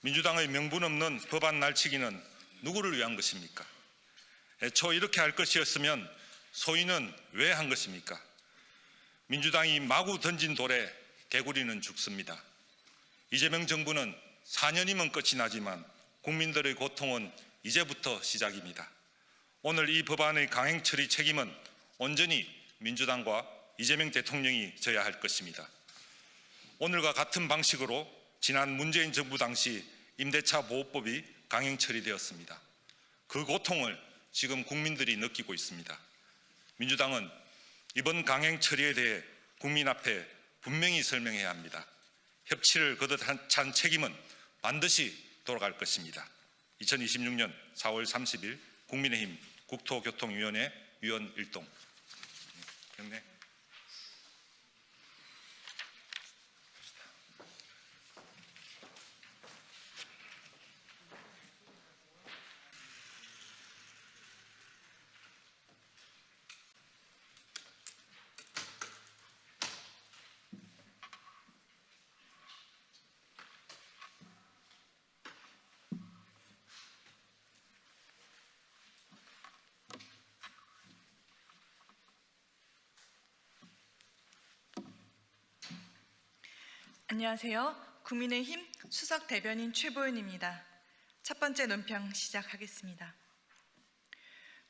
민주당의 명분 없는 법안 날치기는 누구를 위한 것입니까? 애초 이렇게 할 것이었으면 소위는 왜 한 것입니까? 민주당이 마구 던진 돌에 개구리는 죽습니다. 이재명 정부는 4년이면 끝이 나지만 국민들의 고통은 이제부터 시작입니다. 오늘 이 법안의 강행 처리 책임은 온전히 민주당과 이재명 대통령이 져야 할 것입니다. 오늘과 같은 방식으로 지난 문재인 정부 당시 임대차 보호법이 강행 처리되었습니다. 그 고통을 지금 국민들이 느끼고 있습니다. 민주당은 이번 강행 처리에 대해 국민 앞에 분명히 설명해야 합니다. 협치를 거듭 찬 책임은 반드시 돌아갈 것입니다. 2026년 4월 30일 국민의힘 국토교통위원회 위원 일동. 경례. 안녕하세요. 국민의힘 수석 대변인 최보윤입니다. 첫 번째 논평 시작하겠습니다.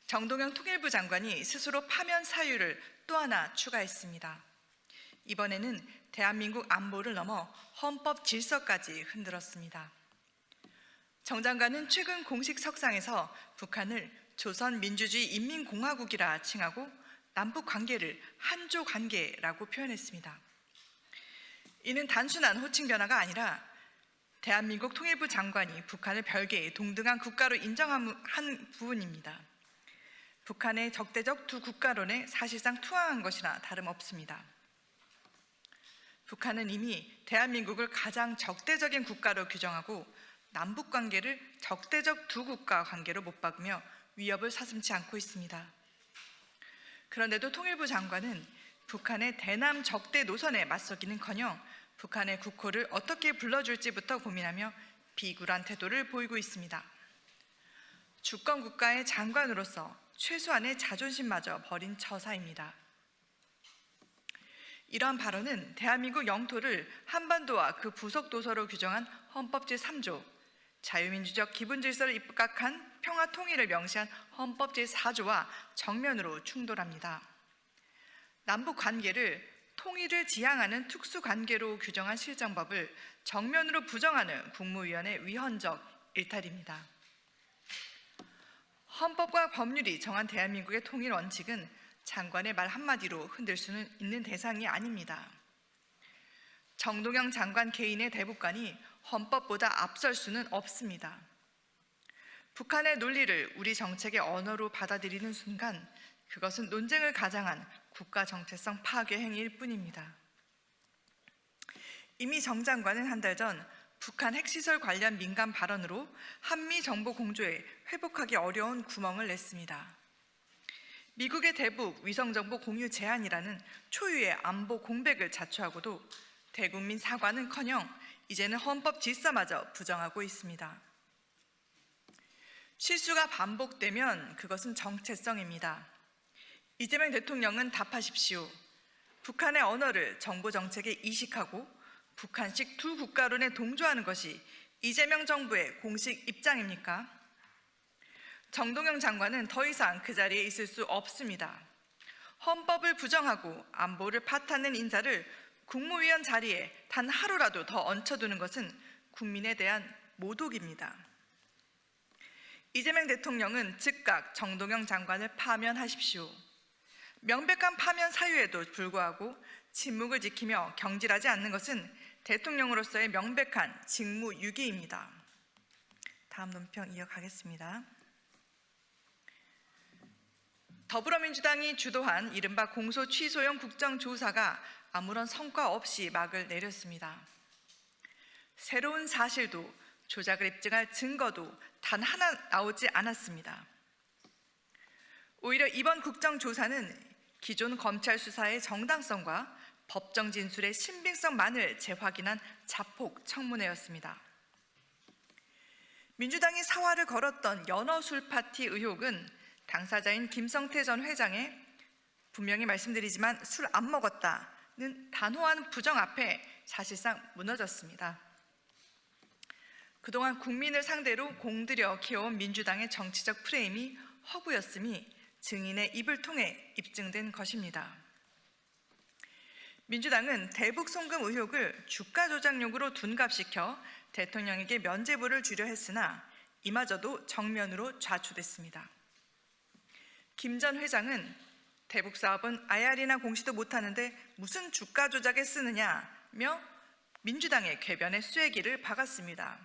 정동영 통일부 장관이 스스로 파면 사유를 또 하나 추가했습니다. 이번에는 대한민국 안보를 넘어 헌법 질서까지 흔들었습니다. 정 장관은 최근 공식 석상에서 북한을 조선민주주의 인민공화국이라 칭하고 남북 관계를 한조 관계라고 표현했습니다. 이는 단순한 호칭 변화가 아니라 대한민국 통일부 장관이 북한을 별개의 동등한 국가로 인정한 부분입니다. 북한의 적대적 두 국가론에 사실상 투항한 것이나 다름없습니다. 북한은 이미 대한민국을 가장 적대적인 국가로 규정하고 남북 관계를 적대적 두 국가 관계로 못 박으며 위협을 사슴지 않고 있습니다. 그런데도 통일부 장관은 북한의 대남 적대 노선에 맞서기는커녕 북한의 국호를 어떻게 불러줄지부터 고민하며 비굴한 태도를 보이고 있습니다. 주권 국가의 장관으로서 최소한의 자존심마저 버린 처사입니다. 이러한 발언은 대한민국 영토를 한반도와 그 부속 도서로 규정한 헌법 제3조, 자유민주적 기본질서를 입각한 평화 통일을 명시한 헌법 제4조와 정면으로 충돌합니다. 남북 관계를 통일을 지향하는 특수관계로 규정한 실정법을 정면으로 부정하는 국무위원의 위헌적 일탈입니다. 헌법과 법률이 정한 대한민국의 통일 원칙은 장관의 말 한마디로 흔들 수는 있는 대상이 아닙니다. 정동영 장관 개인의 대북관이 헌법보다 앞설 수는 없습니다. 북한의 논리를 우리 정책의 언어로 받아들이는 순간 그것은 논쟁을 가장한 국가 정체성 파괴 행위일 뿐입니다. 이미 정 장관은 한 달 전 북한 핵시설 관련 민감 발언으로 한미 정보 공조에 회복하기 어려운 구멍을 냈습니다. 미국의 대북 위성정보 공유 제한이라는 초유의 안보 공백을 자초하고도 대국민 사과는커녕 이제는 헌법 질서마저 부정하고 있습니다. 실수가 반복되면 그것은 정체성입니다. 이재명 대통령은 답하십시오. 북한의 언어를 정보 정책에 이식하고 북한식 두 국가론에 동조하는 것이 이재명 정부의 공식 입장입니까? 정동영 장관은 더 이상 그 자리에 있을 수 없습니다. 헌법을 부정하고 안보를 파탄낸 인사를 국무위원 자리에 단 하루라도 더 얹혀두는 것은 국민에 대한 모독입니다. 이재명 대통령은 즉각 정동영 장관을 파면하십시오. 명백한 파면 사유에도 불구하고 침묵을 지키며 경질하지 않는 것은 대통령으로서의 명백한 직무유기입니다. 다음 논평 이어가겠습니다. 더불어민주당이 주도한 이른바 공소 취소용 국정조사가 아무런 성과 없이 막을 내렸습니다. 새로운 사실도 조작을 입증할 증거도 단 하나 나오지 않았습니다. 오히려 이번 국정조사는 기존 검찰 수사의 정당성과 법정 진술의 신빙성만을 재확인한 자폭 청문회였습니다. 민주당이 사활을 걸었던 연어술 파티 의혹은 당사자인 김성태 전 회장의 분명히 말씀드리지만 술 안 먹었다는 단호한 부정 앞에 사실상 무너졌습니다. 그동안 국민을 상대로 공들여 키워온 민주당의 정치적 프레임이 허구였음이 증인의 입을 통해 입증된 것입니다. 민주당은 대북 송금 의혹을 주가 조작용으로 둔갑시켜 대통령에게 면죄부를 주려 했으나 이마저도 정면으로 좌초됐습니다. 김 전 회장은 대북 사업은 IR이나 공시도 못하는데 무슨 주가 조작에 쓰느냐며 민주당의 궤변에 쐐기를 박았습니다.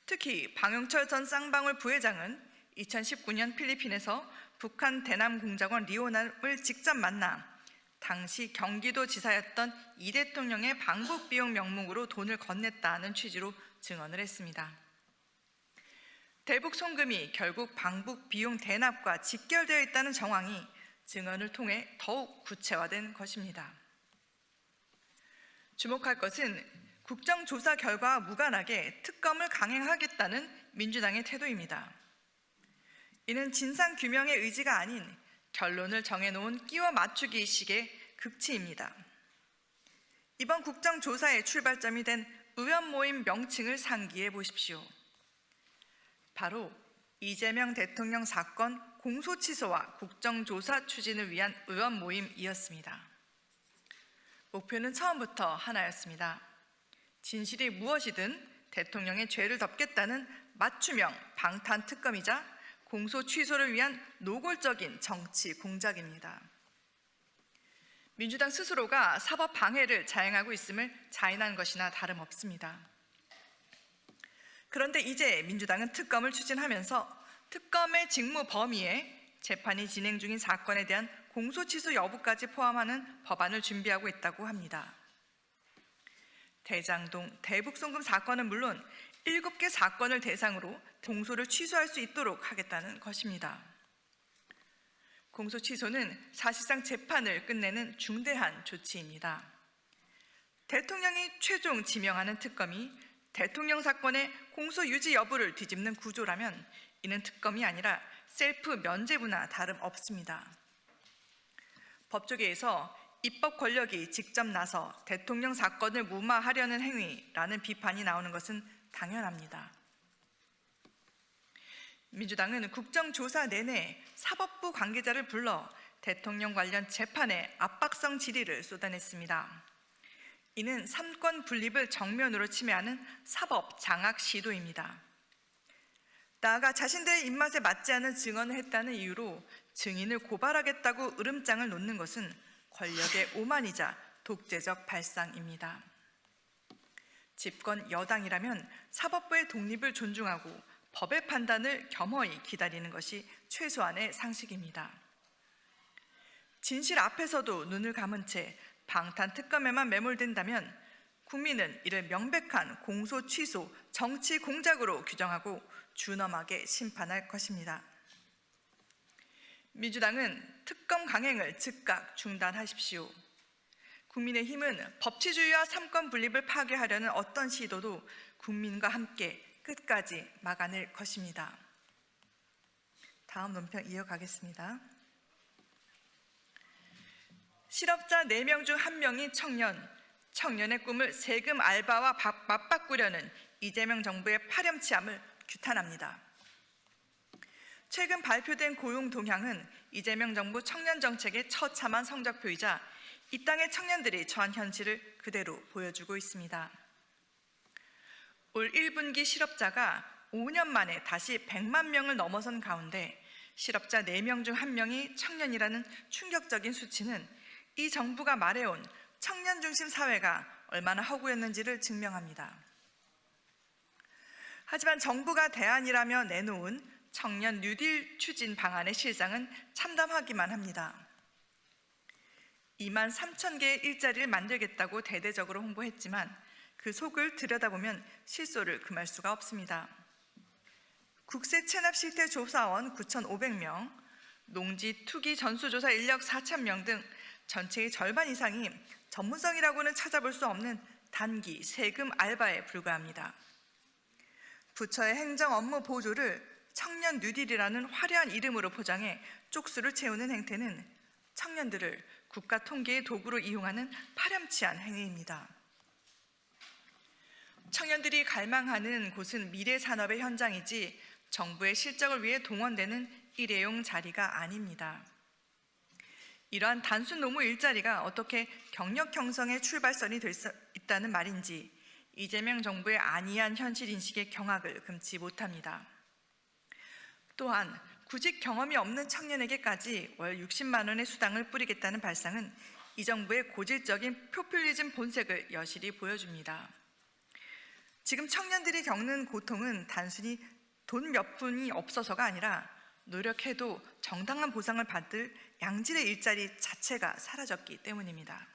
특히 방용철 전 쌍방울 부회장은 2019년 필리핀에서 북한 대남 공작원 리오남을 직접 만나 당시 경기도 지사였던 이 대통령의 방북 비용 명목으로 돈을 건넸다는 취지로 증언을 했습니다. 대북 송금이 결국 방북 비용 대납과 직결되어 있다는 정황이 증언을 통해 더욱 구체화된 것입니다. 주목할 것은 국정조사 결과와 무관하게 특검을 강행하겠다는 민주당의 태도입니다. 이는 진상규명의 의지가 아닌 결론을 정해놓은 끼워 맞추기식의 극치입니다. 이번 국정조사의 출발점이 된 의원 모임 명칭을 상기해 보십시오. 바로 이재명 대통령 사건 공소취소와 국정조사 추진을 위한 의원 모임이었습니다. 목표는 처음부터 하나였습니다. 진실이 무엇이든 대통령의 죄를 덮겠다는 맞춤형 방탄 특검이자 공소 취소를 위한 노골적인 정치 공작입니다. 민주당 스스로가 사법 방해를 자행하고 있음을 자인한 것이나 다름없습니다. 그런데 이제 민주당은 특검을 추진하면서 특검의 직무 범위에 재판이 진행 중인 사건에 대한 공소 취소 여부까지 포함하는 법안을 준비하고 있다고 합니다. 대장동 대북 송금 사건은 물론 7개 사건을 대상으로 공소를 취소할 수 있도록 하겠다는 것입니다. 공소 취소는 사실상 재판을 끝내는 중대한 조치입니다. 대통령이 최종 지명하는 특검이 대통령 사건의 공소 유지 여부를 뒤집는 구조라면 이는 특검이 아니라 셀프 면죄부나 다름없습니다. 법조계에서 입법 권력이 직접 나서 대통령 사건을 무마하려는 행위라는 비판이 나오는 것은 당연합니다. 민주당은 국정조사 내내 사법부 관계자를 불러 대통령 관련 재판에 압박성 질의를 쏟아냈습니다. 이는 삼권 분립을 정면으로 침해하는 사법 장악 시도입니다. 나아가 자신들의 입맛에 맞지 않은 증언을 했다는 이유로 증인을 고발하겠다고 으름장을 놓는 것은 권력의 오만이자 독재적 발상입니다. 집권 여당이라면 사법부의 독립을 존중하고 법의 판단을 겸허히 기다리는 것이 최소한의 상식입니다. 진실 앞에서도 눈을 감은 채 방탄 특검에만 매몰된다면 국민은 이를 명백한 공소 취소, 정치 공작으로 규정하고 준엄하게 심판할 것입니다. 민주당은 특검 강행을 즉각 중단하십시오. 국민의힘은 법치주의와 삼권 분립을 파괴하려는 어떤 시도도 국민과 함께 끝까지 막아낼 것입니다. 다음 논평 이어가겠습니다. 실업자 4명 중 1명이 청년의 꿈을 세금 알바와 맞바꾸려는 이재명 정부의 파렴치함을 규탄합니다. 최근 발표된 고용 동향은 이재명 정부 청년 정책의 처참한 성적표이자 이 땅의 청년들이 처한 현실을 그대로 보여주고 있습니다. 올 1분기 실업자가 5년 만에 다시 100만 명을 넘어선 가운데 실업자 4명 중 1명이 청년이라는 충격적인 수치는 이 정부가 말해온 청년 중심 사회가 얼마나 허구였는지를 증명합니다. 하지만 정부가 대안이라며 내놓은 청년 뉴딜 추진 방안의 실상은 참담하기만 합니다. 2만 3천 개의 일자리를 만들겠다고 대대적으로 홍보했지만 그 속을 들여다보면 실소를 금할 수가 없습니다. 국세 체납 실태 조사원 9,500명, 농지 투기 전수조사 인력 4,000명 등 전체의 절반 이상이 전문성이라고는 찾아볼 수 없는 단기 세금 알바에 불과합니다. 부처의 행정 업무 보조를 청년 뉴딜이라는 화려한 이름으로 포장해 쪽수를 채우는 행태는 청년들을 국가 통계의 도구로 이용하는 파렴치한 행위입니다. 청년들이 갈망하는 곳은 미래 산업의 현장이지 정부의 실적을 위해 동원되는 일회용 자리가 아닙니다. 이러한 단순 노무 일자리가 어떻게 경력 형성의 출발선이 될 수 있다는 말인지 이재명 정부의 안이한 현실 인식의 경악을 금치 못합니다. 또한 구직 경험이 없는 청년에게까지 월 60만 원의 수당을 뿌리겠다는 발상은 이 정부의 고질적인 포퓰리즘 본색을 여실히 보여줍니다. 지금 청년들이 겪는 고통은 단순히 돈 몇 푼이 없어서가 아니라 노력해도 정당한 보상을 받을 양질의 일자리 자체가 사라졌기 때문입니다.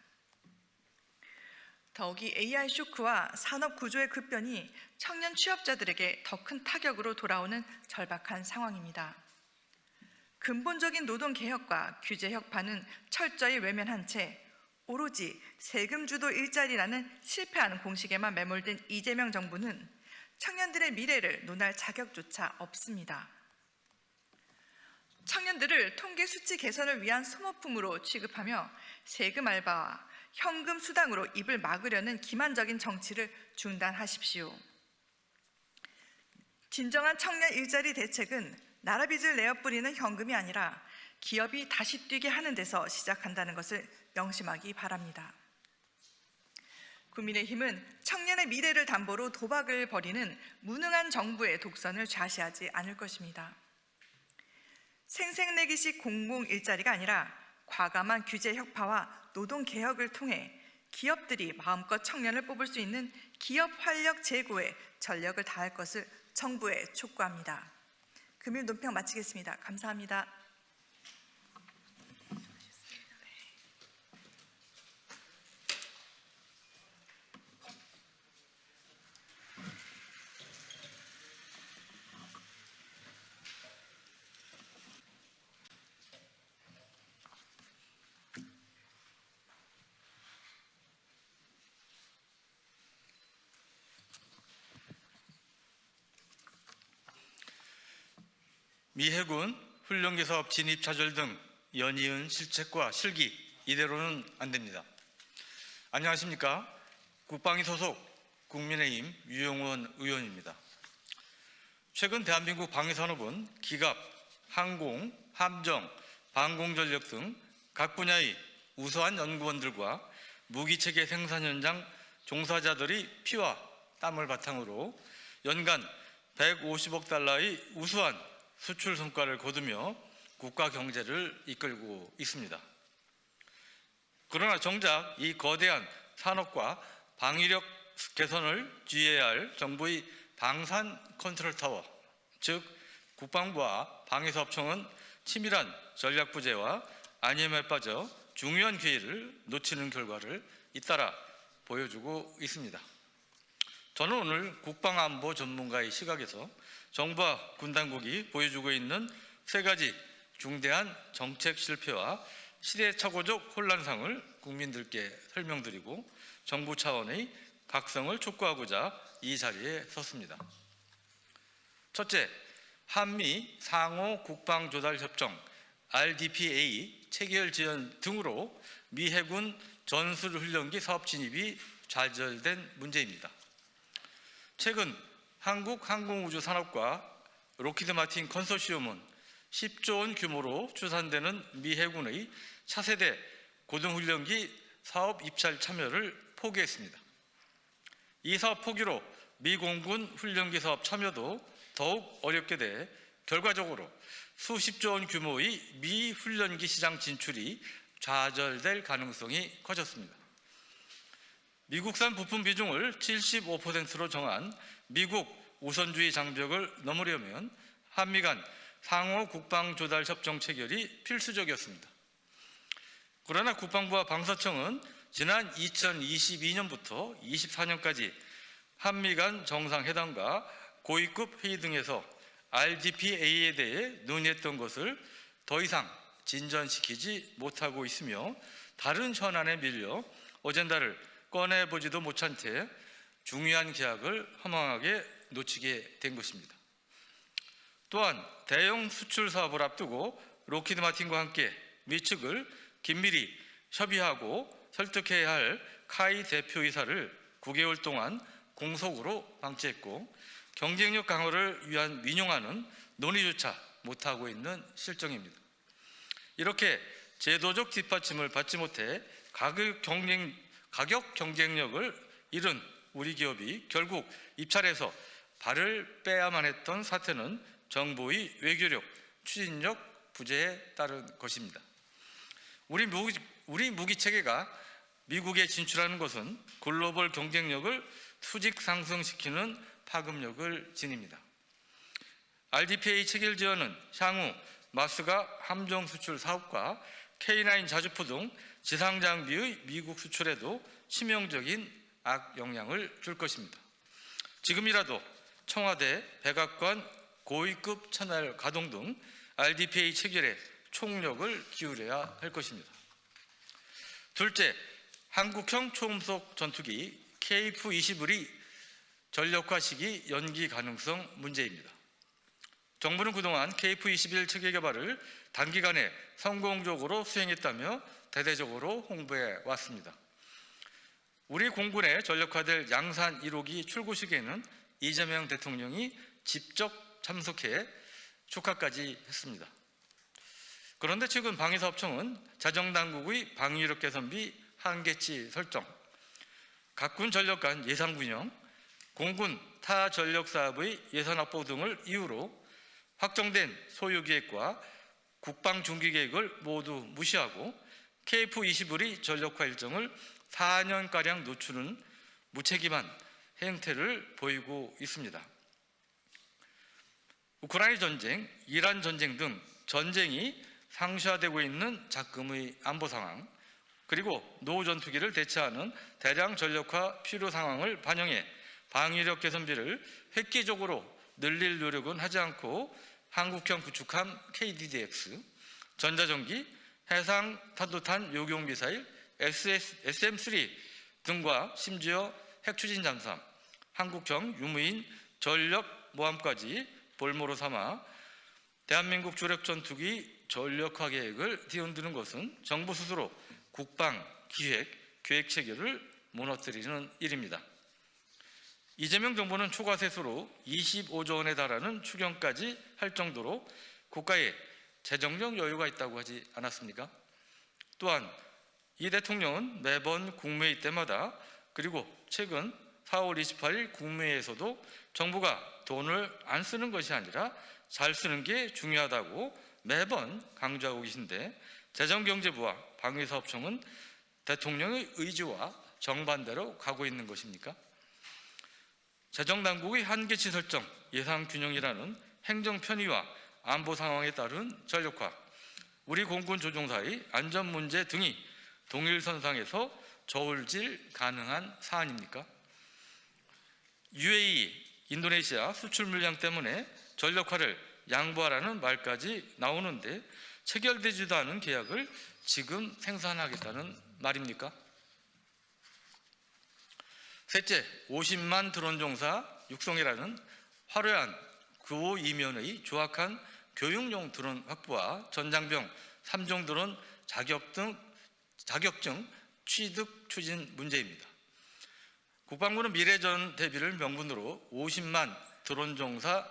더욱이 AI 쇼크와 산업 구조의 급변이 청년 취업자들에게 더 큰 타격으로 돌아오는 절박한 상황입니다. 근본적인 노동 개혁과 규제 혁파는 철저히 외면한 채 오로지 세금 주도 일자리라는 실패한 공식에만 매몰된 이재명 정부는 청년들의 미래를 논할 자격조차 없습니다. 청년들을 통계 수치 개선을 위한 소모품으로 취급하며 세금 알바와 현금 수당으로 입을 막으려는 기만적인 정치를 중단하십시오. 진정한 청년 일자리 대책은 나라빚을 내어 뿌리는 현금이 아니라 기업이 다시 뛰게 하는 데서 시작한다는 것을 명심하기 바랍니다. 국민의힘은 청년의 미래를 담보로 도박을 벌이는 무능한 정부의 독선을 좌시하지 않을 것입니다. 생색내기식 공공 일자리가 아니라 과감한 규제 혁파와 노동 개혁을 통해 기업들이 마음껏 청년을 뽑을 수 있는 기업 활력 제고에 전력을 다할 것을 정부에 촉구합니다. 금일 논평 마치겠습니다. 감사합니다. 미 해군 훈련기사업 진입 좌절 등 연이은 실책과 실기, 이대로는 안 됩니다. 안녕하십니까? 국방위 소속 국민의힘 유영원 의원입니다. 최근 대한민국 방위산업은 기갑, 항공, 함정, 방공전력 등 각 분야의 우수한 연구원들과 무기체계 생산 현장 종사자들이 피와 땀을 바탕으로 연간 150억 달러의 우수한 수출 성과를 거두며 국가 경제를 이끌고 있습니다. 그러나 정작 이 거대한 산업과 방위력 개선을 주의해야 할 정부의 방산 컨트롤타워, 즉 국방부와 방위사업청은 치밀한 전략 부재와 안위에 빠져 중요한 기회를 놓치는 결과를 잇따라 보여주고 있습니다. 저는 오늘 국방안보 전문가의 시각에서 정부와 군 당국이 보여주고 있는 세 가지 중대한 정책 실패와 시대착오적 혼란상을 국민들께 설명드리고 정부 차원의 각성을 촉구하고자 이 자리에 섰습니다. 첫째, 한미 상호 국방조달협정 RDPA 체결 지연 등으로 미 해군 전술훈련기 사업 진입이 좌절된 문제입니다. 최근 한국항공우주산업과 록히드 마틴 컨소시엄은 10조 원 규모로 추산되는 미 해군의 차세대 고등훈련기 사업 입찰 참여를 포기했습니다. 이 사업 포기로 미 공군 훈련기 사업 참여도 더욱 어렵게 돼 결과적으로 수십조 원 규모의 미 훈련기 시장 진출이 좌절될 가능성이 커졌습니다. 미국산 부품 비중을 75%로 정한 미국 우선주의 장벽을 넘으려면 한미 간 상호 국방조달 협정 체결이 필수적이었습니다. 그러나 국방부와 방사청은 지난 2022년부터 24년까지 한미 간 정상회담과 고위급 회의 등에서 RDPA에 대해 논의했던 것을 더 이상 진전시키지 못하고 있으며 다른 현안에 밀려 어젠다를 꺼내보지도 못한 채 중요한 계약을 허망하게 놓치게 된 것입니다. 또한 대형 수출 사업을 앞두고 록히드 마틴과 함께 미 측을 긴밀히 협의하고 설득해야 할 카이 대표이사를 9개월 동안 공석으로 방치했고 경쟁력 강화를 위한 민용화는 논의조차 못하고 있는 실정입니다. 이렇게 제도적 뒷받침을 받지 못해 가격 경쟁력을 잃은 우리 기업이 결국 입찰에서 발을 빼야만 했던 사태는 정부의 외교력, 추진력 부재에 따른 것입니다. 우리 무기 체계가 미국에 진출하는 것은 글로벌 경쟁력을 수직 상승시키는 파급력을 지닙니다. RDPA 체결 지연은 향후 마스가 함정 수출 사업과 K9 자주포 등 지상 장비의 미국 수출에도 치명적인 악영향을 줄 것입니다. 지금이라도 청와대, 백악관, 고위급 채널 가동 등 RDPA 체결에 총력을 기울여야 할 것입니다. 둘째, 한국형 초음속 전투기 KF-21이 전력화 시기 연기 가능성 문제입니다. 정부는 그동안 KF-21 체계 개발을 단기간에 성공적으로 수행했다며 대대적으로 홍보해 왔습니다. 우리 공군에 전력화될 양산 1호기 출고식에는 이재명 대통령이 직접 참석해 축하까지 했습니다. 그런데 최근 방위사업청은 자정당국의 방위력 개선비 한계치 설정, 각군 전력 간 예산 균형, 공군 타 전력 사업의 예산 확보 등을 이유로 확정된 소요 계획과 국방 중기 계획을 모두 무시하고 KF-21의 전력화 일정을 4년가량 늦추는 무책임한 행태를 보이고 있습니다. 우크라이나 전쟁, 이란 전쟁 등 전쟁이 상시화되고 있는 작금의 안보 상황, 그리고 노후 전투기를 대체하는 대량 전력화 필요 상황을 반영해 방위력 개선비를 획기적으로 늘릴 노력은 하지 않고 한국형 구축함 KDDX, 전자전기, 해상 탄도탄 요격 미사일 SM-3 등과 심지어 핵추진 잠수함, 한국형 유무인 전력 모함까지 볼모로 삼아 대한민국 주력 전투기 전력화 계획을 뒤흔드는 것은 정부 스스로 국방, 기획, 계획 체계를 무너뜨리는 일입니다. 이재명 정부는 초과 세수로 25조 원에 달하는 추경까지 할 정도로 국가에 재정적 여유가 있다고 하지 않았습니까? 또한 이 대통령은 매번 국무회의 때마다 그리고 최근 4월 28일 국무회의에서도 정부가 돈을 안 쓰는 것이 아니라 잘 쓰는 게 중요하다고 매번 강조하고 계신데 재정경제부와 방위사업청은 대통령의 의지와 정반대로 가고 있는 것입니까? 재정당국의 한계치 설정, 예산균형이라는 행정 편의와 안보 상황에 따른 전력화, 우리 공군 조종사의 안전 문제 등이 동일선상에서 저울질 가능한 사안입니까? UAE, 인도네시아 수출 물량 때문에 전력화를 양보하라는 말까지 나오는데 체결되지도 않은 계약을 지금 생산하겠다는 말입니까? 셋째, 50만 드론 종사 육성이라는 화려한 구호 이면의 조악한 교육용 드론 확보와 전장병 3종 드론 자격증 취득 추진 문제입니다. 국방부는 미래전 대비를 명분으로 50만 드론 전사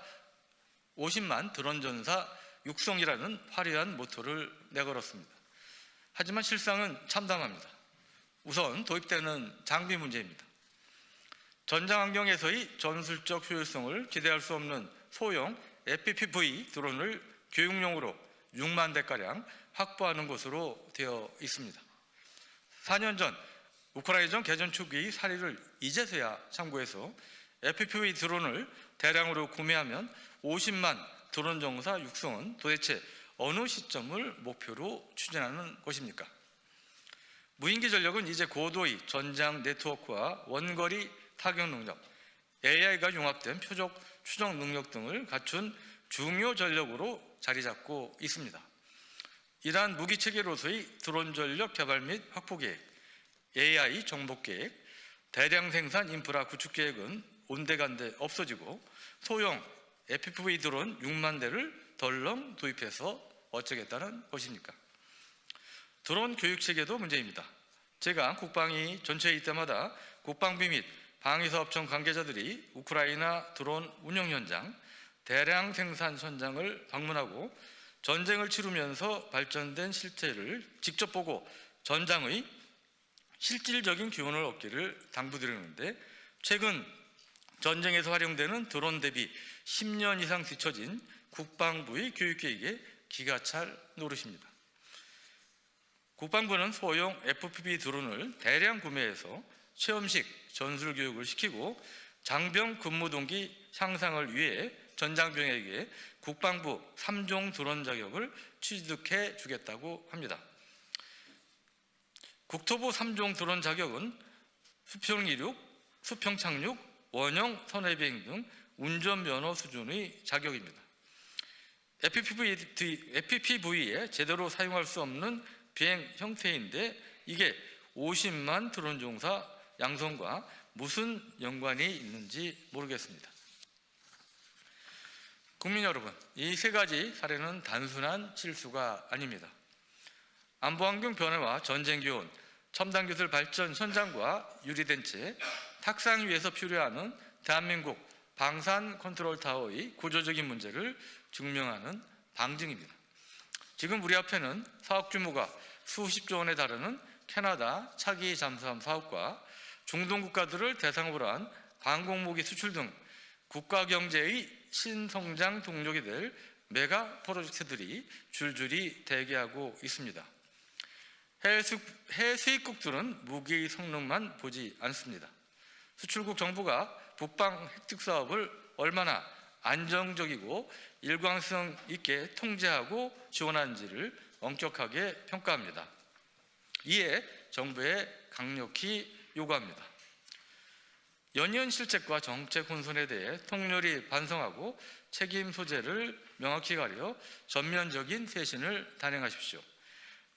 육성이라는 화려한 모토를 내걸었습니다. 하지만 실상은 참담합니다. 우선 도입되는 장비 문제입니다. 전장 환경에서의 전술적 효율성을 기대할 수 없는 소형 FPV 드론을 교육용으로 6만 대가량 확보하는 것으로 되어 있습니다. 4년 전 우크라이나전 개전 초기 사례를 이제서야 참고해서 FPV 드론을 대량으로 구매하면 50만 드론 정사 육성은 도대체 어느 시점을 목표로 추진하는 것입니까? 무인기 전력은 이제 고도의 전장 네트워크와 원거리 타격 능력, AI가 융합된 표적 추적 능력 등을 갖춘 중요 전력으로 자리 잡고 있습니다. 이러한 무기 체계로서의 드론 전력 개발 및 확보 계획, AI 정복 계획, 대량 생산 인프라 구축 계획은 온데간데 없어지고 소형 FPV 드론 6만 대를 덜렁 도입해서 어쩌겠다는 것입니까? 드론 교육 체계도 문제입니다. 제가 국방위 전체회의 때마다 국방비 및 방위사업청 관계자들이 우크라이나 드론 운영 현장, 대량 생산 현장을 방문하고 전쟁을 치르면서 발전된 실태를 직접 보고 전장의 실질적인 교훈을 얻기를 당부드리는데 최근 전쟁에서 활용되는 드론 대비 10년 이상 뒤처진 국방부의 교육계획에 기가 찰 노릇입니다. 국방부는 소형 FPV 드론을 대량 구매해서 체험식 전술 교육을 시키고 장병 근무 동기 향상을 위해 전장병에게 국방부 3종 드론 자격을 취득해 주겠다고 합니다. 국토부 3종 드론 자격은 수평 이륙, 수평 착륙, 원형 선회비행 등 운전면허 수준의 자격입니다. FPV에 제대로 사용할 수 없는 비행 형태인데 이게 50만 드론 종사 양성과 무슨 연관이 있는지 모르겠습니다. 국민 여러분, 이 세 가지 사례는 단순한 실수가 아닙니다. 안보환경 변화와 전쟁 교훈, 첨단 기술 발전 현장과 유리된 채 탁상 위에서 필요하는 대한민국 방산 컨트롤 타워의 구조적인 문제를 증명하는 방증입니다. 지금 우리 앞에는 사업 규모가 수십조 원에 달하는 캐나다 차기 잠수함 사업과 중동 국가들을 대상으로 한 방공무기 수출 등 국가 경제의 신성장 동력이 될 메가 프로젝트들이 줄줄이 대기하고 있습니다. 해외 수입국들은 무기의 성능만 보지 않습니다. 수출국 정부가 북방 획득 사업을 얼마나 안정적이고 일관성 있게 통제하고 지원하는지를 엄격하게 평가합니다. 이에 정부에 강력히 요구합니다. 연이은 실책과 정책 혼선에 대해 통렬히 반성하고 책임 소재를 명확히 가려 전면적인 쇄신을 단행하십시오.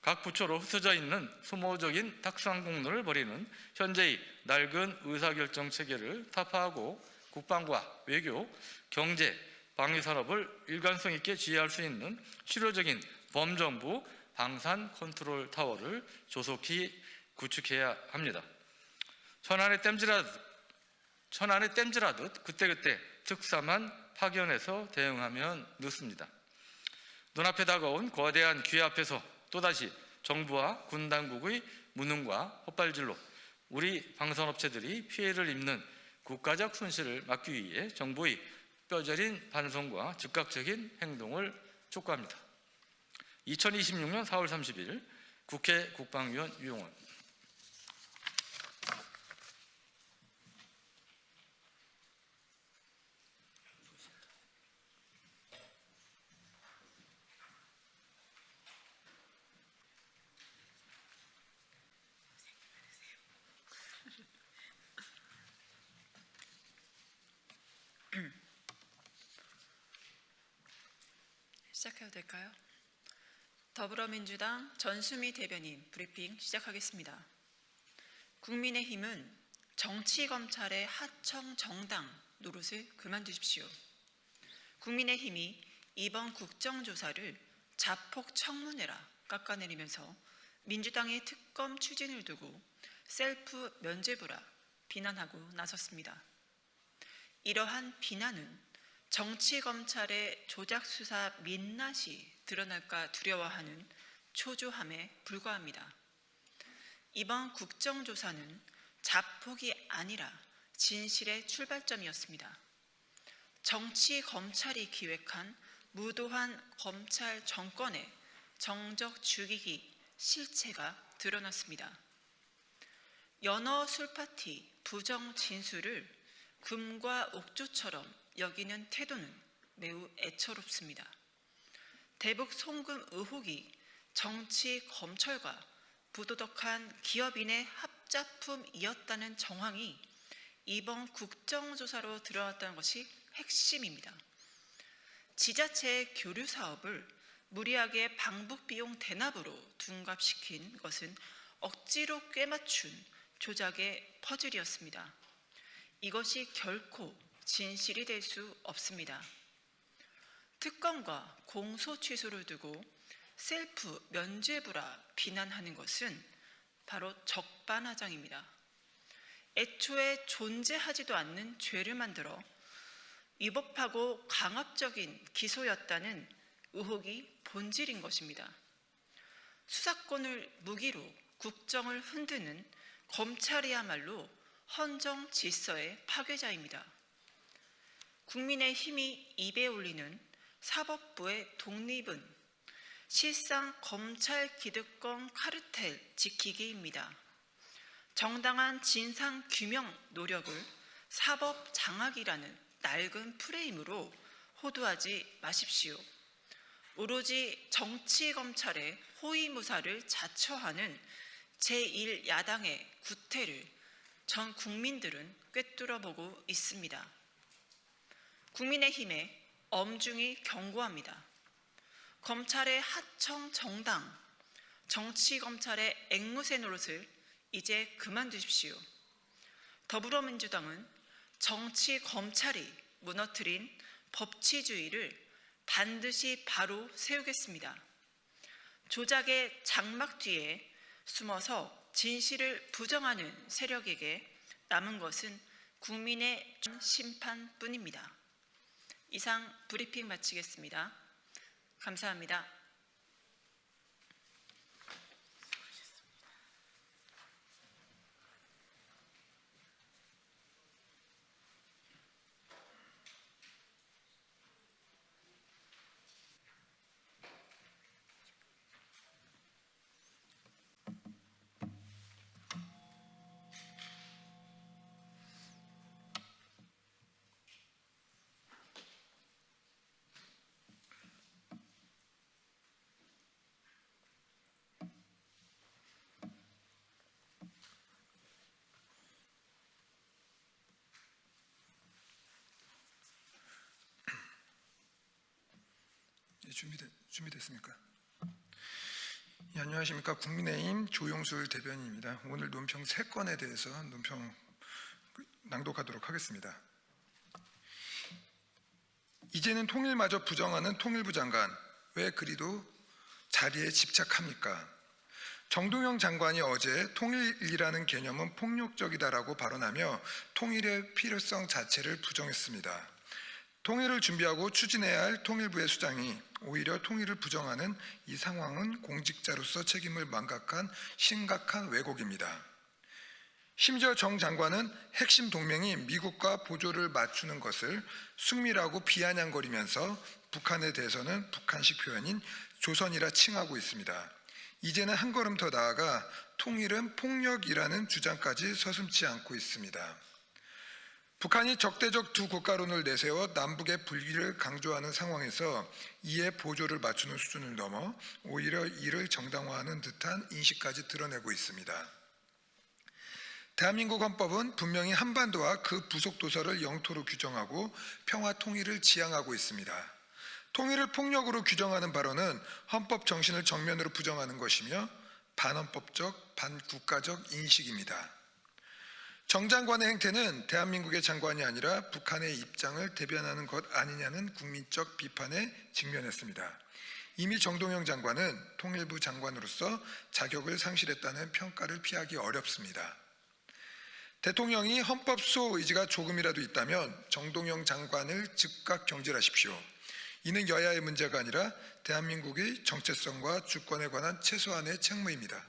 각 부처로 흩어져 있는 소모적인 탁상 공론을 벌이는 현재의 낡은 의사결정 체계를 타파하고 국방과 외교, 경제, 방위산업을 일관성 있게 지휘할 수 있는 실효적인 범정부 방산 컨트롤 타워를 조속히 구축해야 합니다. 천안에 땜질하듯 그때그때 특사만 파견해서 대응하면 늦습니다. 눈앞에 다가온 거대한 기회 앞에서 또다시 정부와 군 당국의 무능과 헛발질로 우리 방산업체들이 피해를 입는 국가적 손실을 막기 위해 정부의 뼈저린 반성과 즉각적인 행동을 촉구합니다. 2026년 4월 30일 국회 국방위원 유용원. 시작해도 될까요? 더불어민주당 전수미 대변인 브리핑 시작하겠습니다. 국민의힘은 정치검찰의 하청 정당 노릇을 그만두십시오. 국민의힘이 이번 국정조사를 자폭 청문회라 깎아내리면서 민주당의 특검 추진을 두고 셀프 면죄부라 비난하고 나섰습니다. 이러한 비난은 정치검찰의 조작수사 민낯이 드러날까 두려워하는 초조함에 불과합니다. 이번 국정조사는 자폭이 아니라 진실의 출발점이었습니다. 정치검찰이 기획한 무도한 검찰 정권의 정적 죽이기 실체가 드러났습니다. 연어 술파티 부정 진술을 금과 옥조처럼 여기는 태도는 매우 애처롭습니다. 대북 송금 의혹이 정치 검찰과 부도덕한 기업인의 합작품이었다는 정황이 이번 국정조사로 드러났다는 것이 핵심입니다. 지자체의 교류 사업을 무리하게 방북비용 대납으로 둔갑시킨 것은 억지로 꿰맞춘 조작의 퍼즐이었습니다. 이것이 결코 진실이 될 수 없습니다. 특검과 공소 취소를 두고 셀프 면죄부라 비난하는 것은 바로 적반하장입니다. 애초에 존재하지도 않는 죄를 만들어 위법하고 강압적인 기소였다는 의혹이 본질인 것입니다. 수사권을 무기로 국정을 흔드는 검찰이야말로 헌정 질서의 파괴자입니다. 국민의힘이 입에 올리는 사법부의 독립은 실상 검찰 기득권 카르텔 지키기입니다. 정당한 진상 규명 노력을 사법 장악이라는 낡은 프레임으로 호도하지 마십시오. 오로지 정치검찰의 호위무사를 자처하는 제1야당의 구태를 전 국민들은 꿰뚫어보고 있습니다. 국민의힘에 엄중히 경고합니다. 검찰의 하청 정당, 정치검찰의 앵무새 노릇을 이제 그만두십시오. 더불어민주당은 정치검찰이 무너뜨린 법치주의를 반드시 바로 세우겠습니다. 조작의 장막 뒤에 숨어서 진실을 부정하는 세력에게 남은 것은 국민의 심판뿐입니다. 이상 브리핑 마치겠습니다. 감사합니다. 준비됐습니까? 예, 안녕하십니까. 국민의힘 조용술 대변인입니다. 오늘 논평 3건에 대해서 논평 낭독하도록 하겠습니다. 이제는 통일마저 부정하는 통일부 장관, 왜 그리도 자리에 집착합니까? 정동영 장관이 어제 통일이라는 개념은 폭력적이다라고 발언하며 통일의 필요성 자체를 부정했습니다. 통일을 준비하고 추진해야 할 통일부의 수장이 오히려 통일을 부정하는 이 상황은 공직자로서 책임을 망각한 심각한 왜곡입니다. 심지어 정 장관은 핵심 동맹이 미국과 보조를 맞추는 것을 숙미라고 비아냥거리면서 북한에 대해서는 북한식 표현인 조선이라 칭하고 있습니다. 이제는 한 걸음 더 나아가 통일은 폭력이라는 주장까지 서슴지 않고 있습니다. 북한이 적대적 두 국가론을 내세워 남북의 분리를 강조하는 상황에서 이에 보조를 맞추는 수준을 넘어 오히려 이를 정당화하는 듯한 인식까지 드러내고 있습니다. 대한민국 헌법은 분명히 한반도와 그 부속 도서를 영토로 규정하고 평화 통일을 지향하고 있습니다. 통일을 폭력으로 규정하는 발언은 헌법 정신을 정면으로 부정하는 것이며 반헌법적, 반국가적 인식입니다. 정 장관의 행태는 대한민국의 장관이 아니라 북한의 입장을 대변하는 것 아니냐는 국민적 비판에 직면했습니다. 이미 정동영 장관은 통일부 장관으로서 자격을 상실했다는 평가를 피하기 어렵습니다. 대통령이 헌법 수호 의지가 조금이라도 있다면 정동영 장관을 즉각 경질하십시오. 이는 여야의 문제가 아니라 대한민국의 정체성과 주권에 관한 최소한의 책무입니다.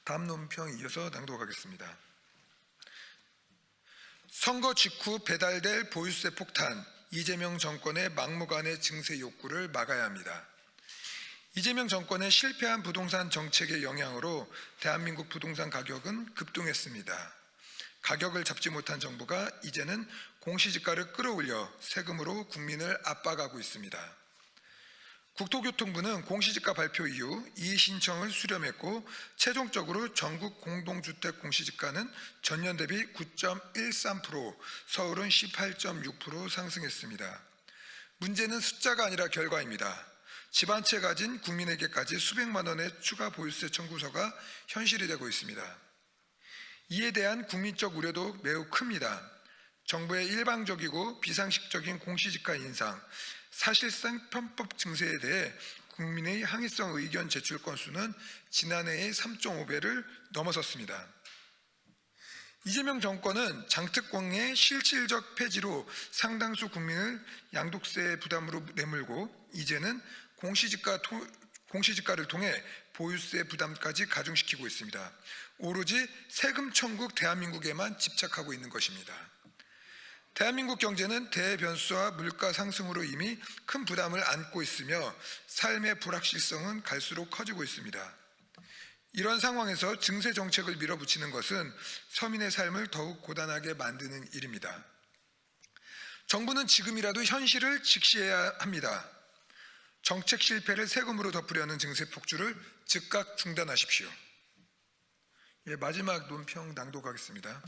다음 논평 이어서 낭독하겠습니다. 선거 직후 배달될 보유세 폭탄, 이재명 정권의 막무가내 증세 욕구를 막아야 합니다. 이재명 정권의 실패한 부동산 정책의 영향으로 대한민국 부동산 가격은 급등했습니다. 가격을 잡지 못한 정부가 이제는 공시지가를 끌어올려 세금으로 국민을 압박하고 있습니다. 국토교통부는 공시지가 발표 이후 이의 신청을 수렴했고 최종적으로 전국 공동주택 공시지가는 전년 대비 9.13%, 서울은 18.6% 상승했습니다. 문제는 숫자가 아니라 결과입니다. 집 한 채 가진 국민에게까지 수백만 원의 추가 보유세 청구서가 현실이 되고 있습니다. 이에 대한 국민적 우려도 매우 큽니다. 정부의 일방적이고 비상식적인 공시지가 인상, 사실상 편법 증세에 대해 국민의 항의성 의견 제출 건수는 지난해의 3.5배를 넘어섰습니다. 이재명 정권은 장특공의 실질적 폐지로 상당수 국민을 양도세 부담으로 내몰고 이제는 공시지가를 통해 보유세 부담까지 가중시키고 있습니다. 오로지 세금 천국 대한민국에만 집착하고 있는 것입니다. 대한민국 경제는 대변수와 물가 상승으로 이미 큰 부담을 안고 있으며 삶의 불확실성은 갈수록 커지고 있습니다. 이런 상황에서 증세 정책을 밀어붙이는 것은 서민의 삶을 더욱 고단하게 만드는 일입니다. 정부는 지금이라도 현실을 직시해야 합니다. 정책 실패를 세금으로 덮으려는 증세 폭주를 즉각 중단하십시오. 마지막 논평 낭독하겠습니다.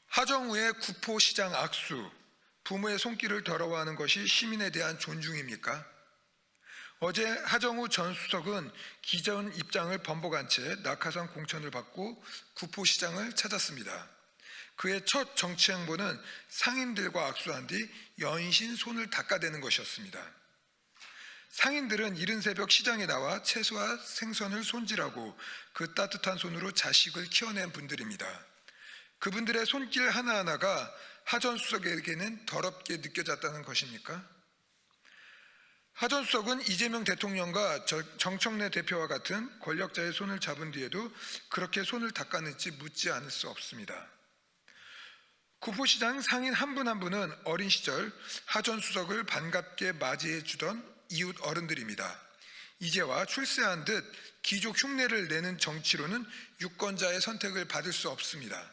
하정우의 구포시장 악수, 부모의 손길을 더러워하는 것이 시민에 대한 존중입니까? 어제 하정우 전 수석은 기존 입장을 번복한 채 낙하산 공천을 받고 구포시장을 찾았습니다. 그의 첫 정치 행보는 상인들과 악수한 뒤 연신 손을 닦아대는 것이었습니다. 상인들은 이른 새벽 시장에 나와 채소와 생선을 손질하고 그 따뜻한 손으로 자식을 키워낸 분들입니다. 그분들의 손길 하나하나가 하 전 수석에게는 더럽게 느껴졌다는 것입니까? 하 전 수석은 이재명 대통령과 정청래 대표와 같은 권력자의 손을 잡은 뒤에도 그렇게 손을 닦았는지 묻지 않을 수 없습니다. 구포시장 상인 한 분 한 분은 어린 시절 하 전 수석을 반갑게 맞이해 주던 이웃 어른들입니다. 이제와 출세한 듯 귀족 흉내를 내는 정치로는 유권자의 선택을 받을 수 없습니다.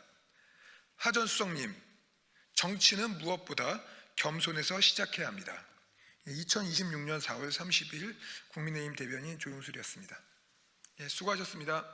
하 전 수석님, 정치는 무엇보다 겸손에서 시작해야 합니다. 2026년 4월 30일 국민의힘 대변인 조용술이었습니다. 수고하셨습니다.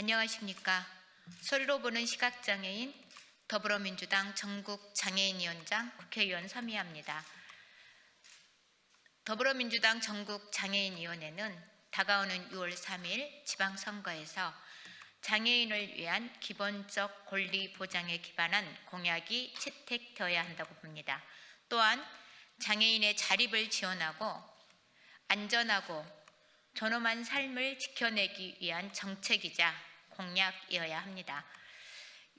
안녕하십니까. 소리로 보는 시각장애인 더불어민주당 전국장애인위원장 국회의원 서미아입니다. 더불어민주당 전국장애인위원회는 다가오는 6월 3일 지방선거에서 장애인을 위한 기본적 권리 보장에 기반한 공약이 채택되어야 한다고 봅니다. 또한 장애인의 자립을 지원하고 안전하고 존엄한 삶을 지켜내기 위한 정책이자 공약이어야 합니다.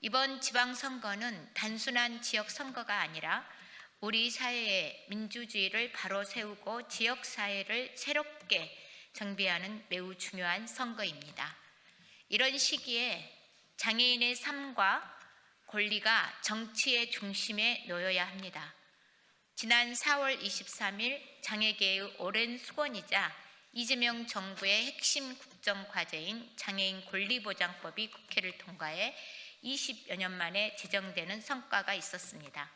이번 지방선거는 단순한 지역선거가 아니라 우리 사회의 민주주의를 바로 세우고 지역사회를 새롭게 정비하는 매우 중요한 선거입니다. 이런 시기에 장애인의 삶과 권리가 정치의 중심에 놓여야 합니다. 지난 4월 23일 장애계의 오랜 수건이자 이재명 정부의 핵심 국정과제인 장애인 권리보장법이 국회를 통과해 20여 년 만에 제정되는 성과가 있었습니다.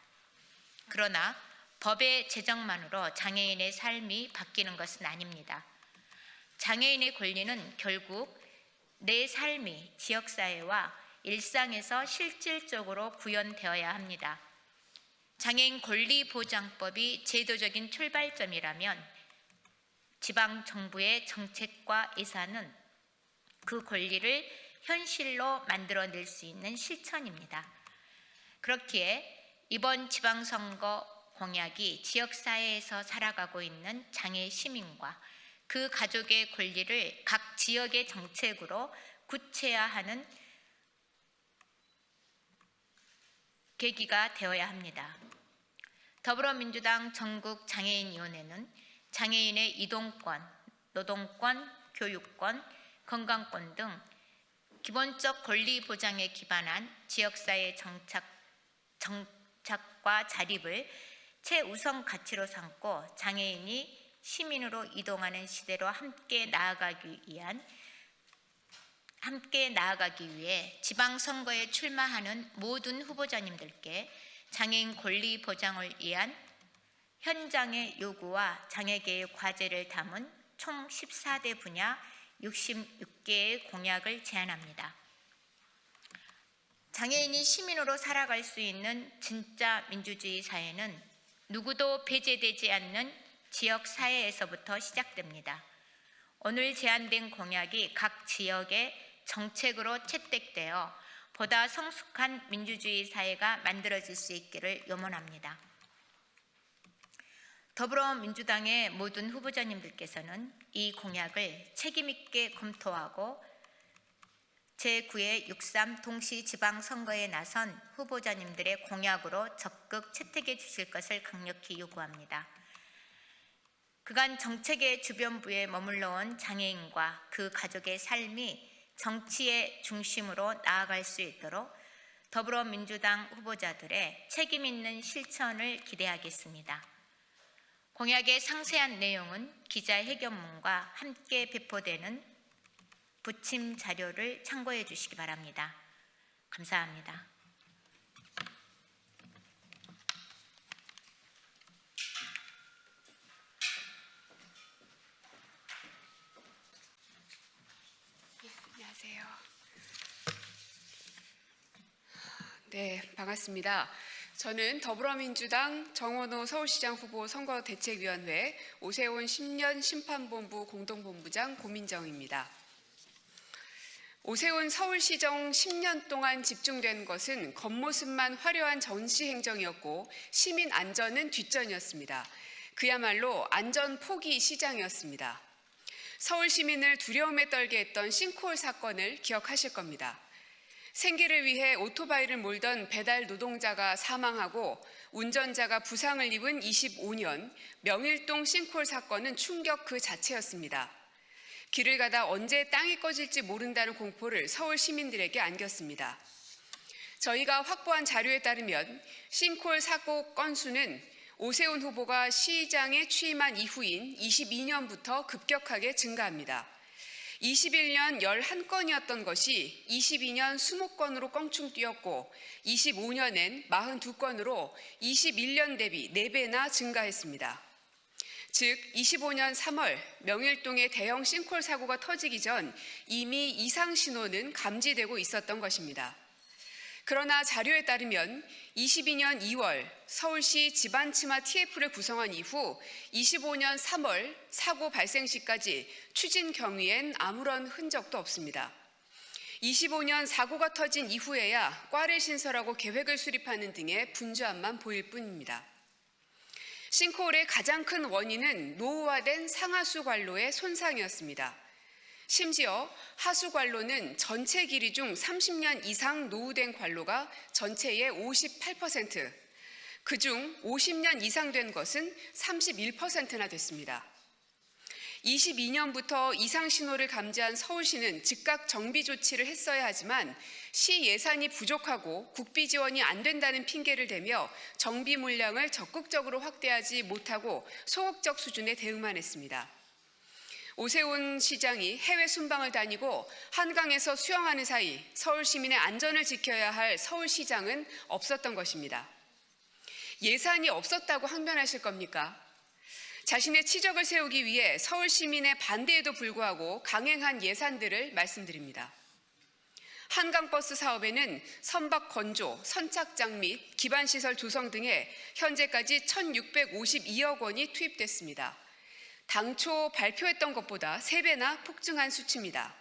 그러나 법의 제정만으로 장애인의 삶이 바뀌는 것은 아닙니다. 장애인의 권리는 결국 내 삶이 지역사회와 일상에서 실질적으로 구현되어야 합니다. 장애인 권리보장법이 제도적인 출발점이라면 지방정부의 정책과 예산은 그 권리를 현실로 만들어낼 수 있는 실천입니다. 그렇기에 이번 지방선거 공약이 지역사회에서 살아가고 있는 장애 시민과 그 가족의 권리를 각 지역의 정책으로 구체화하는 계기가 되어야 합니다. 더불어민주당 전국장애인위원회는 장애인의 이동권, 노동권, 교육권, 건강권 등 기본적 권리 보장에 기반한 지역사회 정착과 자립을 최우선 가치로 삼고 장애인이 시민으로 이동하는 시대로 함께 나아가기 위해 지방선거에 출마하는 모든 후보자님들께 장애인 권리 보장을 위한 현장의 요구와 장애계의 과제를 담은 총 14대 분야 66개의 공약을 제안합니다. 장애인이 시민으로 살아갈 수 있는 진짜 민주주의 사회는 누구도 배제되지 않는 지역 사회에서부터 시작됩니다. 오늘 제안된 공약이 각 지역의 정책으로 채택되어 보다 성숙한 민주주의 사회가 만들어질 수 있기를 염원합니다. 더불어민주당의 모든 후보자님들께서는 이 공약을 책임 있게 검토하고 제9회 6.3 동시지방선거에 나선 후보자님들의 공약으로 적극 채택해 주실 것을 강력히 요구합니다. 그간 정책의 주변부에 머물러 온 장애인과 그 가족의 삶이 정치의 중심으로 나아갈 수 있도록 더불어민주당 후보자들의 책임 있는 실천을 기대하겠습니다. 공약의 상세한 내용은 기자회견문과 함께 배포되는 부침 자료를 참고해 주시기 바랍니다. 감사합니다. 안녕하세요. 네, 반갑습니다. 저는 더불어민주당 정원호 서울시장 후보 선거대책위원회 오세훈 10년 심판본부 공동본부장 고민정입니다. 오세훈 서울시정 10년 동안 집중된 것은 겉모습만 화려한 전시행정이었고 시민 안전은 뒷전이었습니다. 그야말로 안전 포기 시장이었습니다. 서울 시민을 두려움에 떨게 했던 싱크홀 사건을 기억하실 겁니다. 생계를 위해 오토바이를 몰던 배달 노동자가 사망하고 운전자가 부상을 입은 25년 명일동 싱크홀 사건은 충격 그 자체였습니다. 길을 가다 언제 땅이 꺼질지 모른다는 공포를 서울 시민들에게 안겼습니다. 저희가 확보한 자료에 따르면 싱크홀 사고 건수는 오세훈 후보가 시장에 취임한 이후인 22년부터 급격하게 증가합니다. 21년 11건이었던 것이 22년 20건으로 껑충 뛰었고 25년엔 42건으로 21년 대비 4배나 증가했습니다. 즉 25년 3월 명일동의 대형 싱크홀 사고가 터지기 전 이미 이상 신호는 감지되고 있었던 것입니다. 그러나 자료에 따르면 22년 2월 서울시 지반치마 TF를 구성한 이후 25년 3월 사고 발생 시까지 추진 경위엔 아무런 흔적도 없습니다. 25년 사고가 터진 이후에야 과를 신설하고 계획을 수립하는 등의 분주함만 보일 뿐입니다. 싱크홀의 가장 큰 원인은 노후화된 상하수 관로의 손상이었습니다. 심지어 하수 관로는 전체 길이 중 30년 이상 노후된 관로가 전체의 58%, 그중 50년 이상 된 것은 31%나 됐습니다. 22년부터 이상 신호를 감지한 서울시는 즉각 정비 조치를 했어야 하지만 시 예산이 부족하고 국비 지원이 안 된다는 핑계를 대며 정비 물량을 적극적으로 확대하지 못하고 소극적 수준의 대응만 했습니다. 오세훈 시장이 해외 순방을 다니고 한강에서 수영하는 사이 서울 시민의 안전을 지켜야 할 서울시장은 없었던 것입니다. 예산이 없었다고 항변하실 겁니까? 자신의 치적을 세우기 위해 서울 시민의 반대에도 불구하고 강행한 예산들을 말씀드립니다. 한강버스 사업에는 선박 건조, 선착장 및 기반시설 조성 등에 현재까지 1,652억 원이 투입됐습니다. 당초 발표했던 것보다 3배나 폭증한 수치입니다.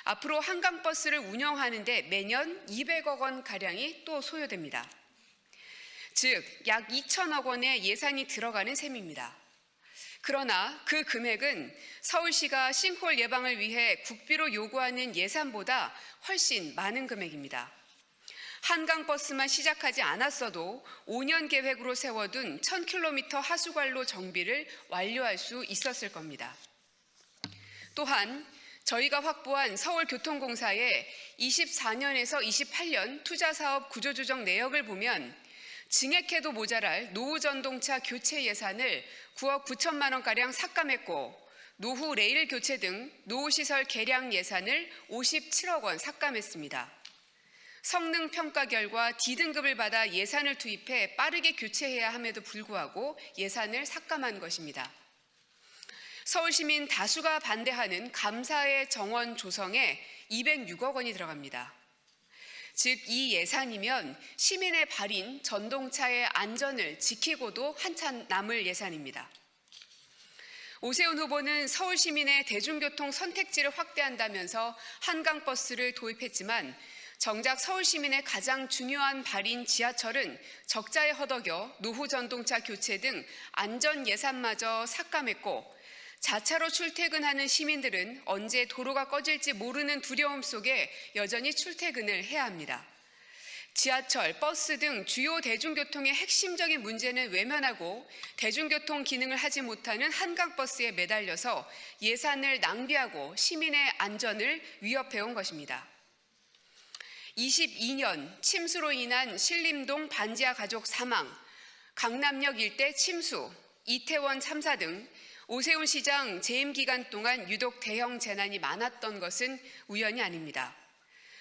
앞으로 한강버스를 운영하는 데 매년 200억 원가량이 또 소요됩니다. 즉, 약 2천억 원의 예산이 들어가는 셈입니다. 그러나 그 금액은 서울시가 싱크홀 예방을 위해 국비로 요구하는 예산보다 훨씬 많은 금액입니다. 한강버스만 시작하지 않았어도 5년 계획으로 세워둔 1000km 하수관로 정비를 완료할 수 있었을 겁니다. 또한 저희가 확보한 서울교통공사의 24년에서 28년 투자사업 구조조정 내역을 보면 증액해도 모자랄 노후전동차 교체 예산을 9억 9천만 원가량 삭감했고 노후 레일 교체 등 노후시설 개량 예산을 57억 원 삭감했습니다. 성능 평가 결과 D등급을 받아 예산을 투입해 빠르게 교체해야 함에도 불구하고 예산을 삭감한 것입니다. 서울시민 다수가 반대하는 감사의 정원 조성에 206억 원이 들어갑니다. 즉, 이 예산이면 시민의 발인 전동차의 안전을 지키고도 한참 남을 예산입니다. 오세훈 후보는 서울 시민의 대중교통 선택지를 확대한다면서 한강버스를 도입했지만 정작 서울 시민의 가장 중요한 발인 지하철은 적자에 허덕여 노후 전동차 교체 등 안전 예산마저 삭감했고 자차로 출퇴근하는 시민들은 언제 도로가 꺼질지 모르는 두려움 속에 여전히 출퇴근을 해야 합니다. 지하철, 버스 등 주요 대중교통의 핵심적인 문제는 외면하고 대중교통 기능을 하지 못하는 한강버스에 매달려서 예산을 낭비하고 시민의 안전을 위협해온 것입니다. 22년 침수로 인한 신림동 반지하 가족 사망, 강남역 일대 침수, 이태원 참사 등 오세훈 시장 재임 기간 동안 유독 대형 재난이 많았던 것은 우연이 아닙니다.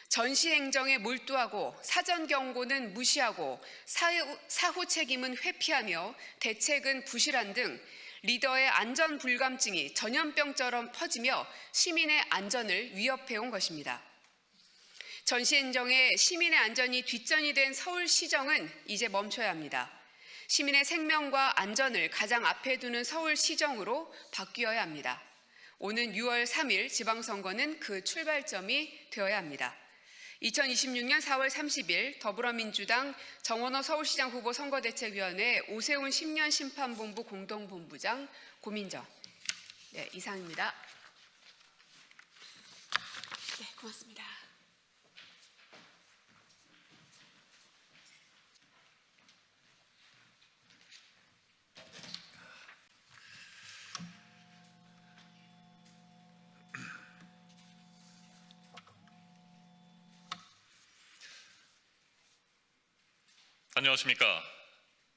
전시 행정에 몰두하고 사전 경고는 무시하고 사후 책임은 회피하며 대책은 부실한 등 리더의 안전 불감증이 전염병처럼 퍼지며 시민의 안전을 위협해온 것입니다. 전시 행정에 시민의 안전이 뒷전이 된 서울시정은 이제 멈춰야 합니다. 시민의 생명과 안전을 가장 앞에 두는 서울시정으로 바뀌어야 합니다. 오는 6월 3일 지방선거는 그 출발점이 되어야 합니다. 2026년 4월 30일 더불어민주당 정원호 서울시장 후보 선거대책위원회 오세훈 10년 심판본부 공동본부장 고민정. 네, 이상입니다. 네, 고맙습니다. 안녕하십니까.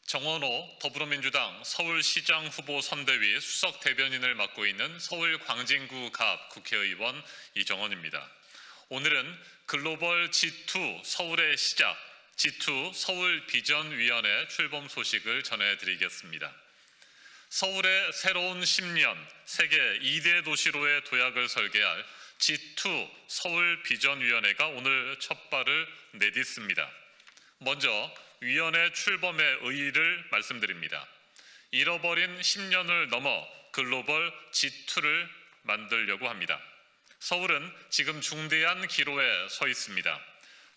정원호 더불어민주당 서울시장 후보 선대위 수석 대변인을 맡고 있는 서울 광진구 갑 국회의원 이정원입니다. 오늘은 글로벌 G2 서울의 시작, G2 서울 비전위원회 출범 소식을 전해드리겠습니다. 서울의 새로운 10년 세계 2대 도시로의 도약을 설계할 G2 서울비전위원회가 오늘 첫 발을 내딛습니다. 먼저 위원회 출범의 의의를 말씀드립니다. 잃어버린 10년을 넘어 글로벌 G2를 만들려고 합니다. 서울은 지금 중대한 기로에 서 있습니다.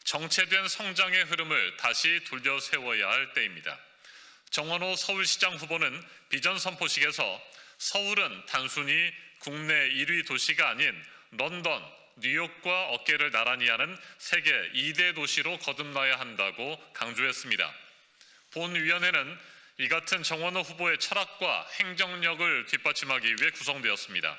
정체된 성장의 흐름을 다시 돌려 세워야 할 때입니다. 정원호 서울시장 후보는 비전 선포식에서 서울은 단순히 국내 1위 도시가 아닌 런던, 뉴욕과 어깨를 나란히 하는 세계 2대 도시로 거듭나야 한다고 강조했습니다. 본위원회는 이 같은 정원호 후보의 철학과 행정력을 뒷받침하기 위해 구성되었습니다.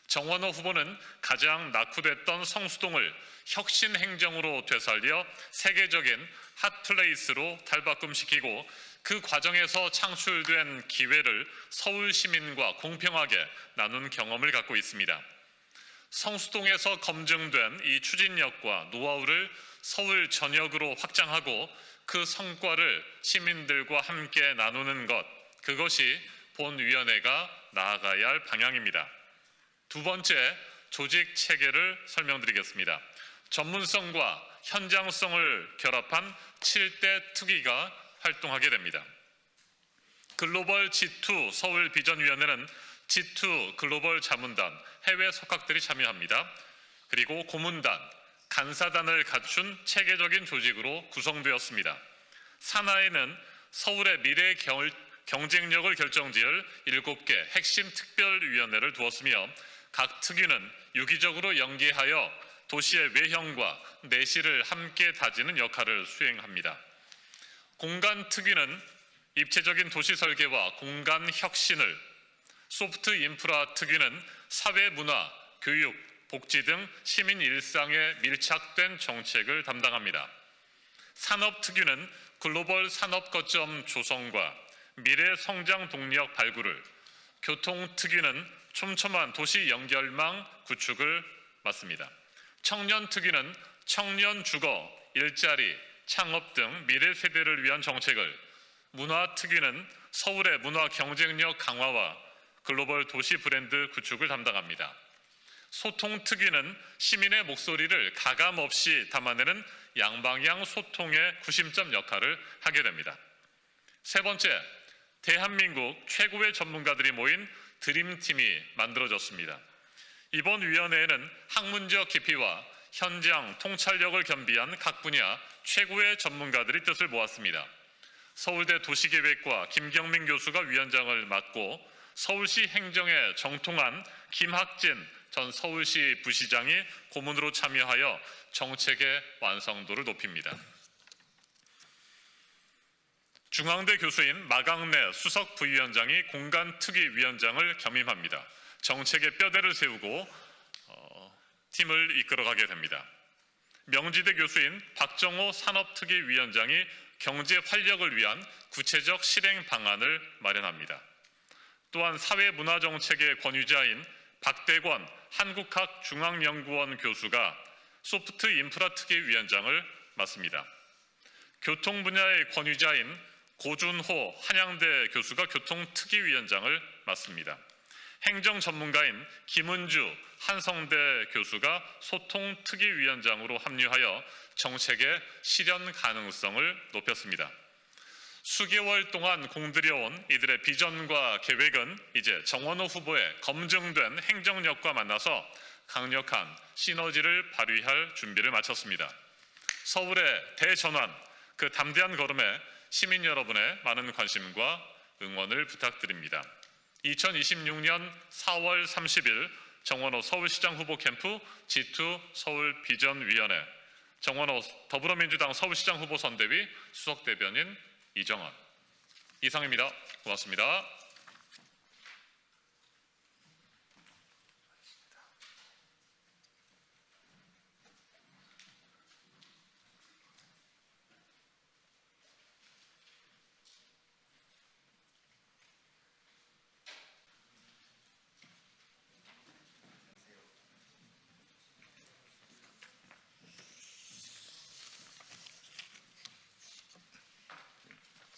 정원호 후보는 가장 낙후됐던 성수동을 혁신 행정으로 되살려 세계적인 핫플레이스로 탈바꿈시키고 그 과정에서 창출된 기회를 서울 시민과 공평하게 나눈 경험을 갖고 있습니다. 성수동에서 검증된 이 추진력과 노하우를 서울 전역으로 확장하고 그 성과를 시민들과 함께 나누는 것, 그것이 본위원회가 나아가야 할 방향입니다. 두 번째, 조직 체계를 설명드리겠습니다. 전문성과 현장성을 결합한 7대 특위가 활동하게 됩니다. 글로벌 G2 서울비전위원회는 G2 글로벌 자문단, 해외 석학들이 참여합니다. 그리고 고문단, 간사단을 갖춘 체계적인 조직으로 구성되었습니다. 산하에는 서울의 미래 경쟁력을 결정지을 7개 핵심 특별위원회를 두었으며 각 특위는 유기적으로 연계하여 도시의 외형과 내실을 함께 다지는 역할을 수행합니다. 공간 특위는 입체적인 도시 설계와 공간 혁신을, 소프트 인프라 특위는 사회 문화, 교육, 복지 등 시민 일상에 밀착된 정책을 담당합니다. 산업 특위는 글로벌 산업 거점 조성과 미래 성장 동력 발굴을, 교통 특위는 촘촘한 도시 연결망 구축을 맡습니다. 청년 특위는 청년 주거, 일자리, 창업 등 미래 세대를 위한 정책을, 문화 특위는 서울의 문화 경쟁력 강화와 글로벌 도시 브랜드 구축을 담당합니다. 소통 특위는 시민의 목소리를 가감 없이 담아내는 양방향 소통의 구심점 역할을 하게 됩니다. 세 번째, 대한민국 최고의 전문가들이 모인 드림팀이 만들어졌습니다. 이번 위원회에는 학문적 깊이와 현장 통찰력을 겸비한 각 분야 최고의 전문가들이 뜻을 모았습니다. 서울대 도시계획과 김경민 교수가 위원장을 맡고 서울시 행정에 정통한 김학진 전 서울시 부시장이 고문으로 참여하여 정책의 완성도를 높입니다. 중앙대 교수인 마강래 수석 부위원장이 공간특위위원장을 겸임합니다. 정책의 뼈대를 세우고 팀을 이끌어가게 됩니다. 명지대 교수인 박정호 산업특위위원장이 경제 활력을 위한 구체적 실행 방안을 마련합니다. 또한 사회문화정책의 권위자인 박대권 한국학중앙연구원 교수가 소프트 인프라 특위위원장을 맡습니다. 교통 분야의 권위자인 고준호 한양대 교수가 교통특위위원장을 맡습니다. 행정 전문가인 김은주 한성대 교수가 소통특위위원장으로 합류하여 정책의 실현 가능성을 높였습니다. 수개월 동안 공들여온 이들의 비전과 계획은 이제 정원호 후보의 검증된 행정력과 만나서 강력한 시너지를 발휘할 준비를 마쳤습니다. 서울의 대전환, 그 담대한 걸음에 시민 여러분의 많은 관심과 응원을 부탁드립니다. 2026년 4월 30일 정원호 서울시장 후보 캠프 G2 서울비전위원회, 정원호 더불어민주당 서울시장 후보 선대위 수석대변인 이정원. 이상입니다. 고맙습니다.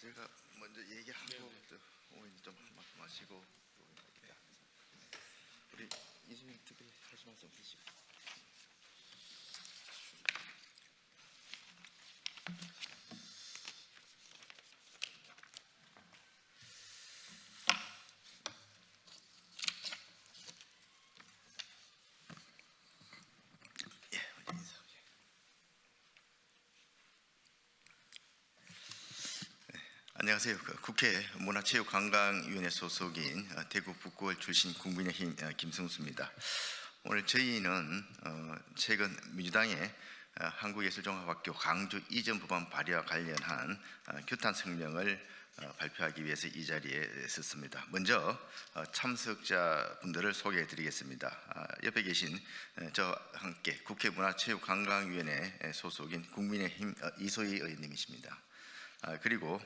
제가 제가 먼저 얘기하고 또 오늘 좀 말씀하시고 우리 이수민 특별히 하실 말씀 없으시죠? 안녕하세요. 국회 문화체육관광위원회 소속인 대구 북구을 출신 국민의힘 김승수입니다. 오늘 저희는 최근 민주당의 한국예술종합학교 강주 이전 법안 발의와 관련한 규탄 성명을 발표하기 위해서 이 자리에 섰습니다. 먼저 참석자분들을 소개해 드리겠습니다. 옆에 계신 저와 함께 국회 문화체육관광위원회 소속인 국민의힘 이소희 의원님이십니다. 그리고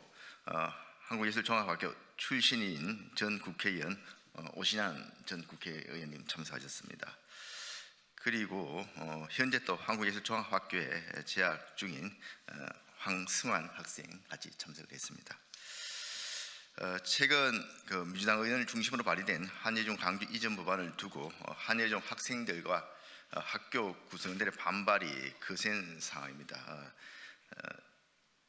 한국예술종합학교 출신인 전 국회의원 오신환 전 국회의원님 참석하셨습니다. 그리고 현재 또 한국예술종합학교에 재학 중인 황승환 학생 같이 참석을 했습니다. 최근 민주당 의원을 중심으로 발의된 한예종 강주 이전 법안을 두고 한예종 학생들과 학교 구성원들의 반발이 거센 상황입니다.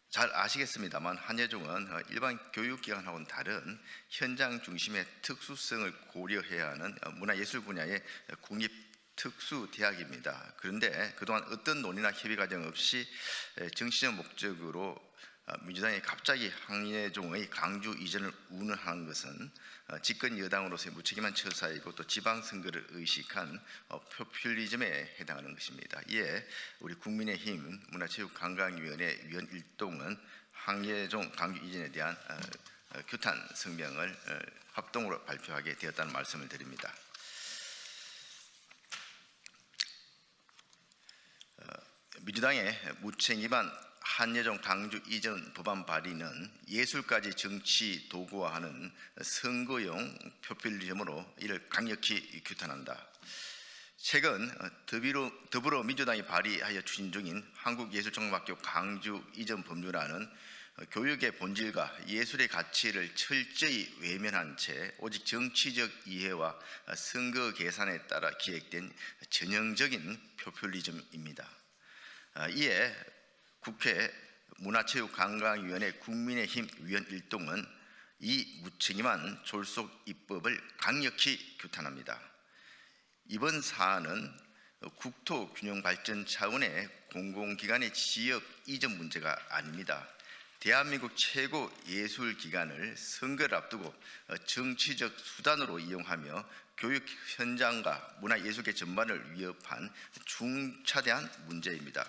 잘 아시겠습니다만 한예종은 일반 교육기관하고는 다른 현장 중심의 특수성을 고려해야 하는 문화예술 분야의 국립특수대학입니다. 그런데 그동안 어떤 논의나 협의 과정 없이 정치적 목적으로 민주당이 갑자기 한예종의 강주 이전을 운운하는 것은 집권 여당으로서의 무책임한 처사이고 또 지방선거를 의식한 포퓰리즘에 해당하는 것입니다. 이에 우리 국민의힘 문화체육관광위원회 위원 일동은 한예종 강주 이전에 대한 규탄 성명을 합동으로 발표하게 되었다는 말씀을 드립니다. 민주당의 무책임한 한예종 강주 이전 법안 발의는 예술까지 정치 도구화하는 선거용 포퓰리즘으로 이를 강력히 규탄한다. 최근 더불어민주당이 발의하여 추진 중인 한국예술종합학교 강주 이전 법률안은 교육의 본질과 예술의 가치를 철저히 외면한 채 오직 정치적 이해와 선거 계산에 따라 기획된 전형적인 포퓰리즘입니다. 이에 국회 문화체육관광위원회 국민의힘 위원 일동은 이 무책임한 졸속 입법을 강력히 규탄합니다. 이번 사안은 국토균형 발전 차원의 공공기관의 지역 이전 문제가 아닙니다. 대한민국 최고 예술기관을 선거를 앞두고 정치적 수단으로 이용하며 교육 현장과 문화예술계 전반을 위협한 중차대한 문제입니다.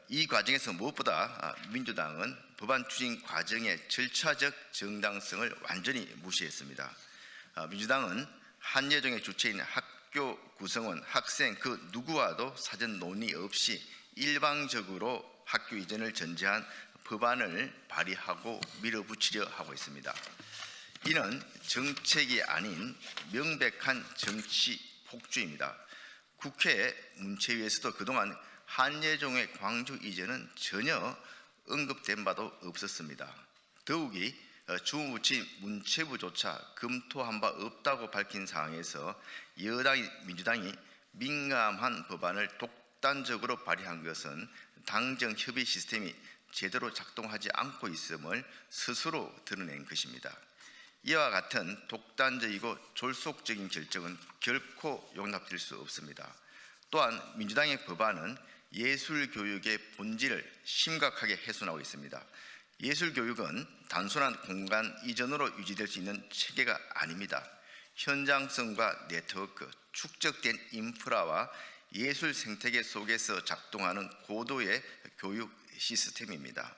이 과정에서 무엇보다 민주당은 법안 추진 과정의 절차적 정당성을 완전히 무시했습니다. 민주당은 한예종의 주체인 학교 구성원, 학생 그 누구와도 사전 논의 없이 일방적으로 학교 이전을 전제한 법안을 발의하고 밀어붙이려 하고 있습니다. 이는 정책이 아닌 명백한 정치 폭주입니다. 국회 문체위에서도 그동안 한예종의 광주 이전은 전혀 언급된 바도 없었습니다. 더욱이 주무부처인 문체부조차 검토한 바 없다고 밝힌 상황에서 민주당이 민감한 법안을 독단적으로 발의한 것은 당정 협의 시스템이 제대로 작동하지 않고 있음을 스스로 드러낸 것입니다. 이와 같은 독단적이고 졸속적인 결정은 결코 용납될 수 없습니다. 또한 민주당의 법안은 예술교육의 본질을 심각하게 훼손하고 있습니다. 예술교육은 단순한 공간 이전으로 유지될 수 있는 체계가 아닙니다. 현장성과 네트워크, 축적된 인프라와 예술 생태계 속에서 작동하는 고도의 교육 시스템입니다.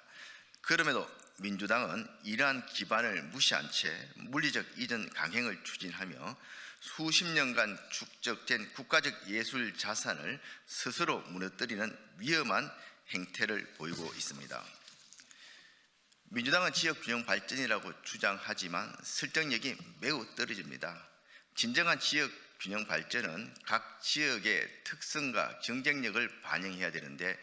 그럼에도 민주당은 이러한 기반을 무시한 채 물리적 이전 강행을 추진하며 수십 년간 축적된 국가적 예술 자산을 스스로 무너뜨리는 위험한 행태를 보이고 있습니다. 민주당은 지역균형 발전이라고 주장하지만 설득력이 매우 떨어집니다. 진정한 지역균형 발전은 각 지역의 특성과 경쟁력을 반영해야 되는데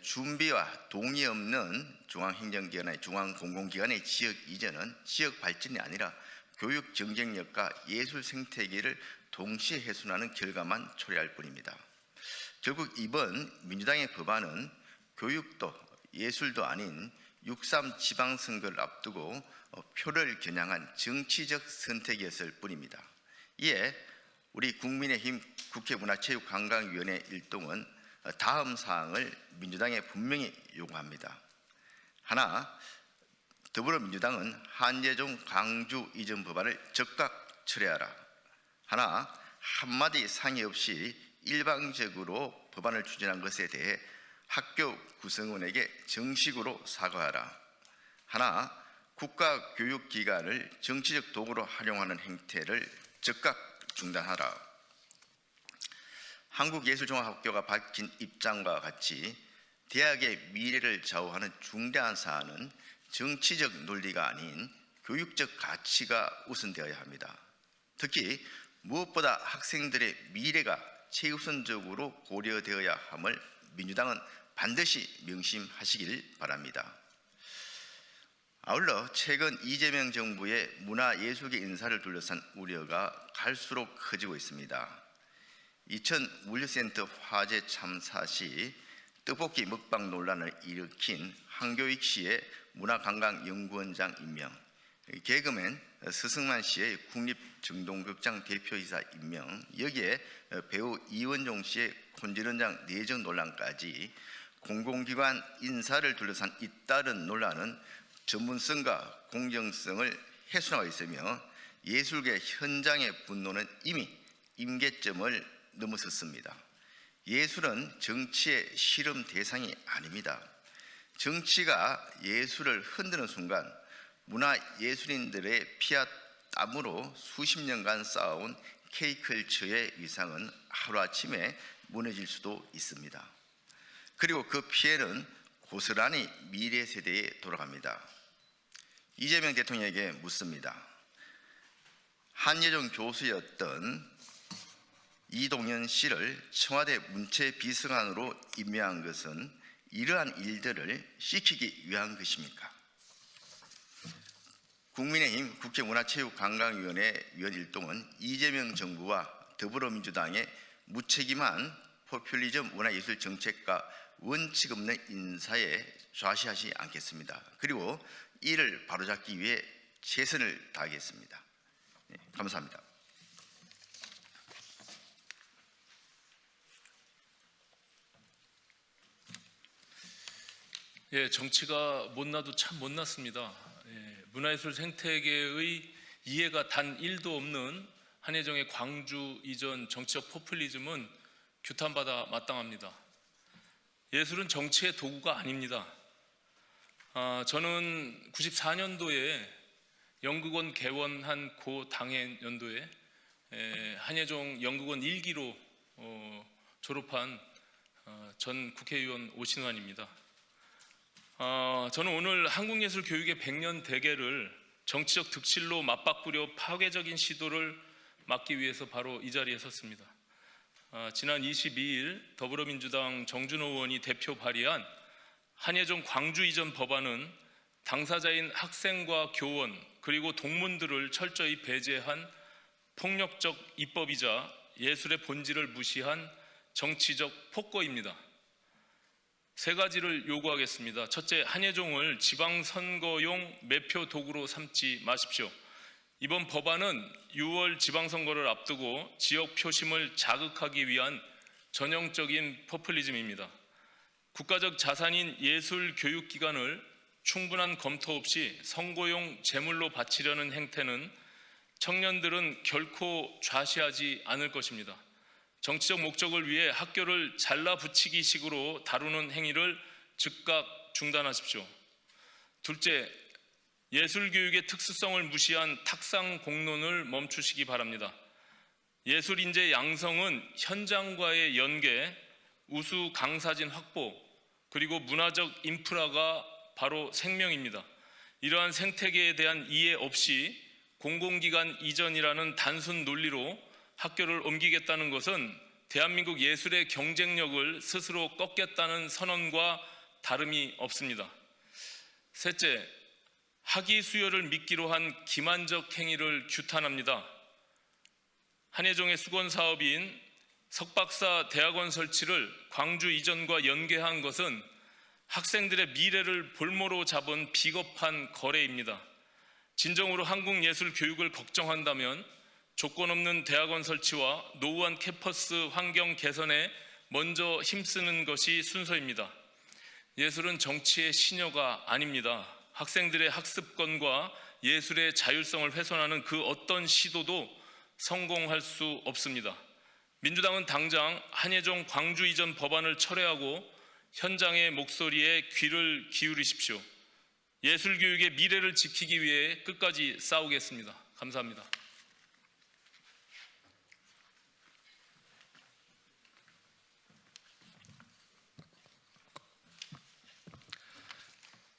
준비와 동의 없는 중앙행정기관의 중앙공공기관의 지역 이전은 지역 발전이 아니라 교육 경쟁력과 예술 생태계를 동시에 훼손하는 결과만 초래할 뿐입니다. 결국 이번 민주당의 법안은 교육도 예술도 아닌 6.3 지방선거를 앞두고 표를 겨냥한 정치적 선택이었을 뿐입니다. 이에 우리 국민의힘 국회문화체육관광위원회 일동은 다음 사항을 민주당에 분명히 요구합니다. 하나, 더불어민주당은 한예종 광주 이전 법안을 즉각 철회하라. 하나, 한마디 상의 없이 일방적으로 법안을 추진한 것에 대해 학교 구성원에게 정식으로 사과하라. 하나, 국가교육기관을 정치적 도구로 활용하는 행태를 즉각 중단하라. 한국예술종합학교가 밝힌 입장과 같이 대학의 미래를 좌우하는 중대한 사안은 정치적 논리가 아닌 교육적 가치가 우선되어야 합니다. 특히 무엇보다 학생들의 미래가 최우선적으로 고려되어야 함을 민주당은 반드시 명심하시길 바랍니다. 아울러 최근 이재명 정부의 문화예술계 인사를 둘러싼 우려가 갈수록 커지고 있습니다. 이천 물류센터 화재 참사 시 떡볶이 먹방 논란을 일으킨 한교익 씨의 문화관광연구원장 임명, 개그맨 서승만 씨의 국립정동극장 대표이사 임명, 여기에 배우 이원종 씨의 콘지런장 내정 논란까지 공공기관 인사를 둘러싼 잇따른 논란은 전문성과 공정성을 훼손하고 있으며 예술계 현장의 분노는 이미 임계점을 넘어섰습니다. 예술은 정치의 실험 대상이 아닙니다. 정치가 예술을 흔드는 순간 문화예술인들의 피와 땀으로 수십 년간 쌓아온 K컬처의 위상은 하루아침에 무너질 수도 있습니다. 그리고 그 피해는 고스란히 미래 세대에 돌아갑니다. 이재명 대통령에게 묻습니다. 한예종 교수였던 이동현 씨를 청와대 문체비서관으로 임명한 것은 이러한 일들을 시키기 위한 것입니까? 국민의힘 국회문화체육관광위원회 위원 일동은 이재명 정부와 더불어민주당의 무책임한 포퓰리즘 문화예술 정책과 원칙 없는 인사에 좌시하지 않겠습니다. 그리고 이를 바로잡기 위해 최선을 다하겠습니다. 감사합니다. 예, 정치가 못나도 참 못났습니다. 예, 문화예술 생태계의 이해가 단 1도 없는 한예종의 광주 이전 정치적 포퓰리즘은 규탄받아 마땅합니다. 예술은 정치의 도구가 아닙니다. 저는 94년도에 연극원 개원한 고 당해 연도에 한예종 연극원 1기로 졸업한 전 국회의원 오신환입니다. 저는 오늘 한국예술 교육의 100년 대계를 정치적 득실로 맞바꾸려 파괴적인 시도를 막기 위해서 바로 이 자리에 섰습니다. 지난 22일 더불어민주당 정준호 의원이 대표 발의한 한예종 광주 이전 법안은 당사자인 학생과 교원 그리고 동문들을 철저히 배제한 폭력적 입법이자 예술의 본질을 무시한 정치적 폭거입니다. 세 가지를 요구하겠습니다. 첫째, 한예종을 지방선거용 매표 도구로 삼지 마십시오. 이번 법안은 6월 지방선거를 앞두고 지역 표심을 자극하기 위한 전형적인 포퓰리즘입니다. 국가적 자산인 예술교육기관을 충분한 검토 없이 선거용 재물로 바치려는 행태는 청년들은 결코 좌시하지 않을 것입니다. 정치적 목적을 위해 학교를 잘라붙이기 식으로 다루는 행위를 즉각 중단하십시오. 둘째, 예술교육의 특수성을 무시한 탁상 공론을 멈추시기 바랍니다. 예술인재 양성은 현장과의 연계, 우수 강사진 확보, 그리고 문화적 인프라가 바로 생명입니다. 이러한 생태계에 대한 이해 없이 공공기관 이전이라는 단순 논리로 학교를 옮기겠다는 것은 대한민국 예술의 경쟁력을 스스로 꺾겠다는 선언과 다름이 없습니다. 셋째, 학위 수여를 미끼로 한 기만적 행위를 규탄합니다. 한예종의 수건 사업인 석박사 대학원 설치를 광주 이전과 연계한 것은 학생들의 미래를 볼모로 잡은 비겁한 거래입니다. 진정으로 한국 예술 교육을 걱정한다면 조건 없는 대학원 설치와 노후한 캠퍼스 환경 개선에 먼저 힘쓰는 것이 순서입니다. 예술은 정치의 신여가 아닙니다. 학생들의 학습권과 예술의 자율성을 훼손하는 그 어떤 시도도 성공할 수 없습니다. 민주당은 당장 한예종 광주 이전 법안을 철회하고 현장의 목소리에 귀를 기울이십시오. 예술교육의 미래를 지키기 위해 끝까지 싸우겠습니다. 감사합니다.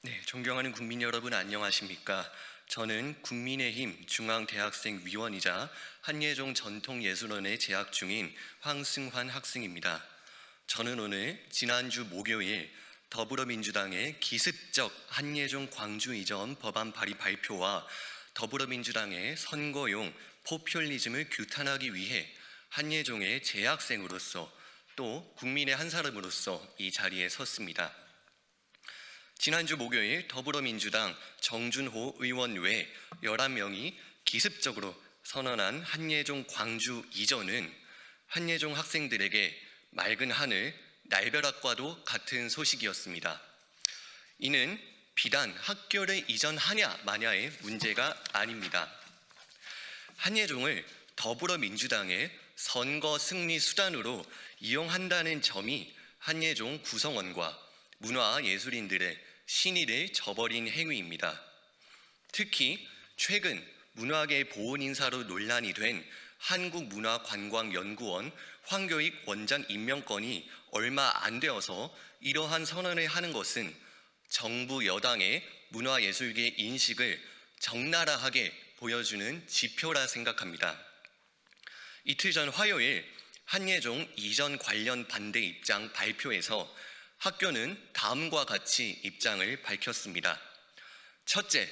네, 존경하는 국민 여러분 안녕하십니까? 저는 국민의힘 중앙대학생위원이자 한예종 전통예술원에 재학 중인 황승환 학생입니다. 저는 오늘 지난주 목요일 더불어민주당의 기습적 한예종 광주 이전 법안 발의 발표와 더불어민주당의 선거용 포퓰리즘을 규탄하기 위해 한예종의 재학생으로서 또 국민의 한 사람으로서 이 자리에 섰습니다. 지난주 목요일 더불어민주당 정준호 의원 외 11명이 기습적으로 선언한 한예종 광주 이전은 한예종 학생들에게 맑은 하늘, 날벼락과도 같은 소식이었습니다. 이는 비단 학교를 이전하냐 마냐의 문제가 아닙니다. 한예종을 더불어민주당의 선거 승리 수단으로 이용한다는 점이 한예종 구성원과 문화예술인들의 신의를 저버린 행위입니다. 특히 최근 문화계 보훈인사로 논란이 된 한국문화관광연구원 황교익 원장 임명권이 얼마 안 되어서 이러한 선언을 하는 것은 정부 여당의 문화예술계 인식을 적나라하게 보여주는 지표라 생각합니다. 이틀 전 화요일 한예종 이전 관련 반대 입장 발표에서 학교는 다음과 같이 입장을 밝혔습니다. 첫째,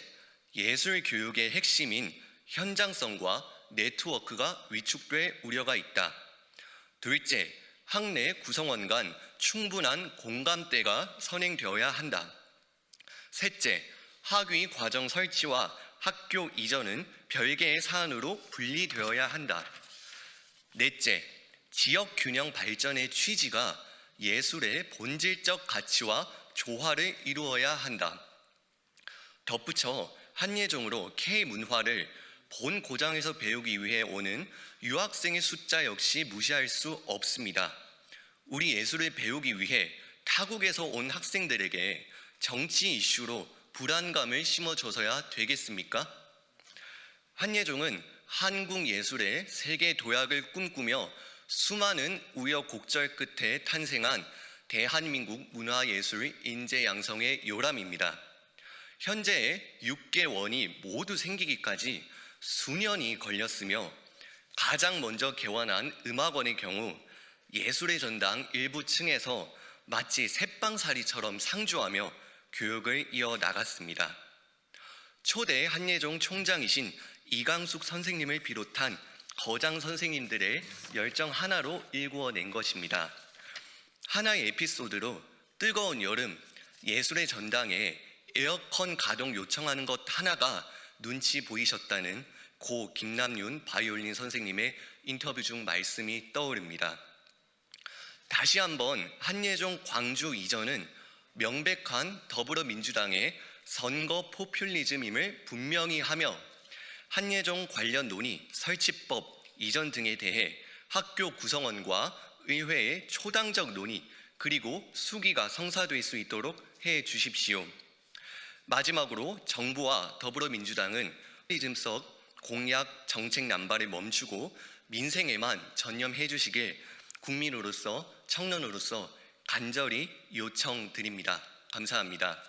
예술 교육의 핵심인 현장성과 네트워크가 위축될 우려가 있다. 둘째, 학내 구성원 간 충분한 공감대가 선행되어야 한다. 셋째, 학위 과정 설치와 학교 이전은 별개의 사안으로 분리되어야 한다. 넷째, 지역 균형 발전의 취지가 예술의 본질적 가치와 조화를 이루어야 한다. 덧붙여 한예종으로 K문화를 본 고장에서 배우기 위해 오는 유학생의 숫자 역시 무시할 수 없습니다. 우리 예술을 배우기 위해 타국에서 온 학생들에게 정치 이슈로 불안감을 심어줘서야 되겠습니까? 한예종은 한국 예술의 세계 도약을 꿈꾸며 수많은 우여곡절 끝에 탄생한 대한민국 문화예술 인재 양성의 요람입니다. 현재의 6개원이 모두 생기기까지 수년이 걸렸으며 가장 먼저 개원한 음악원의 경우 예술의 전당 일부 층에서 마치 새빵살이처럼 상주하며 교육을 이어나갔습니다. 초대 한예종 총장이신 이강숙 선생님을 비롯한 거장 선생님들의 열정 하나로 일구어낸 것입니다. 하나의 에피소드로 뜨거운 여름 예술의 전당에 에어컨 가동 요청하는 것 하나가 눈치 보이셨다는 고 김남윤 바이올린 선생님의 인터뷰 중 말씀이 떠오릅니다. 다시 한번 한예종 광주 이전은 명백한 더불어민주당의 선거 포퓰리즘임을 분명히 하며 한예종 관련 논의, 설치법, 이전 등에 대해 학교 구성원과 의회의 초당적 논의 그리고 수기가 성사될 수 있도록 해 주십시오. 마지막으로 정부와 더불어민주당은 포퓰리즘 속 공약 정책 남발을 멈추고 민생에만 전념해 주시길 국민으로서 청년으로서 간절히 요청드립니다. 감사합니다.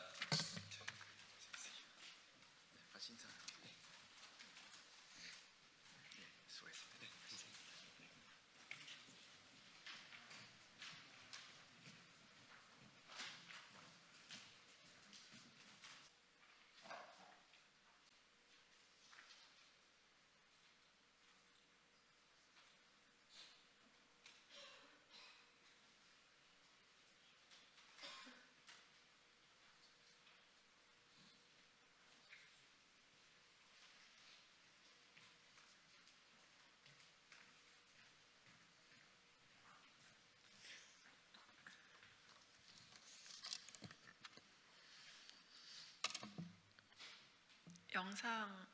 영상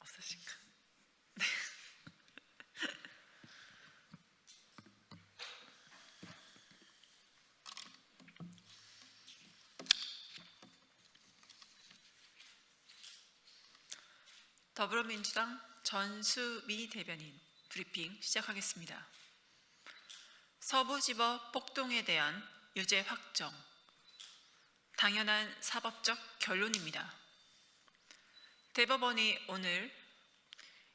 없으신가? 네. 더불어민주당 전수미 대변인 브리핑 시작하겠습니다. 서부지법 폭동에 대한 유죄 확정, 당연한 사법적 결론입니다. 대법원이 오늘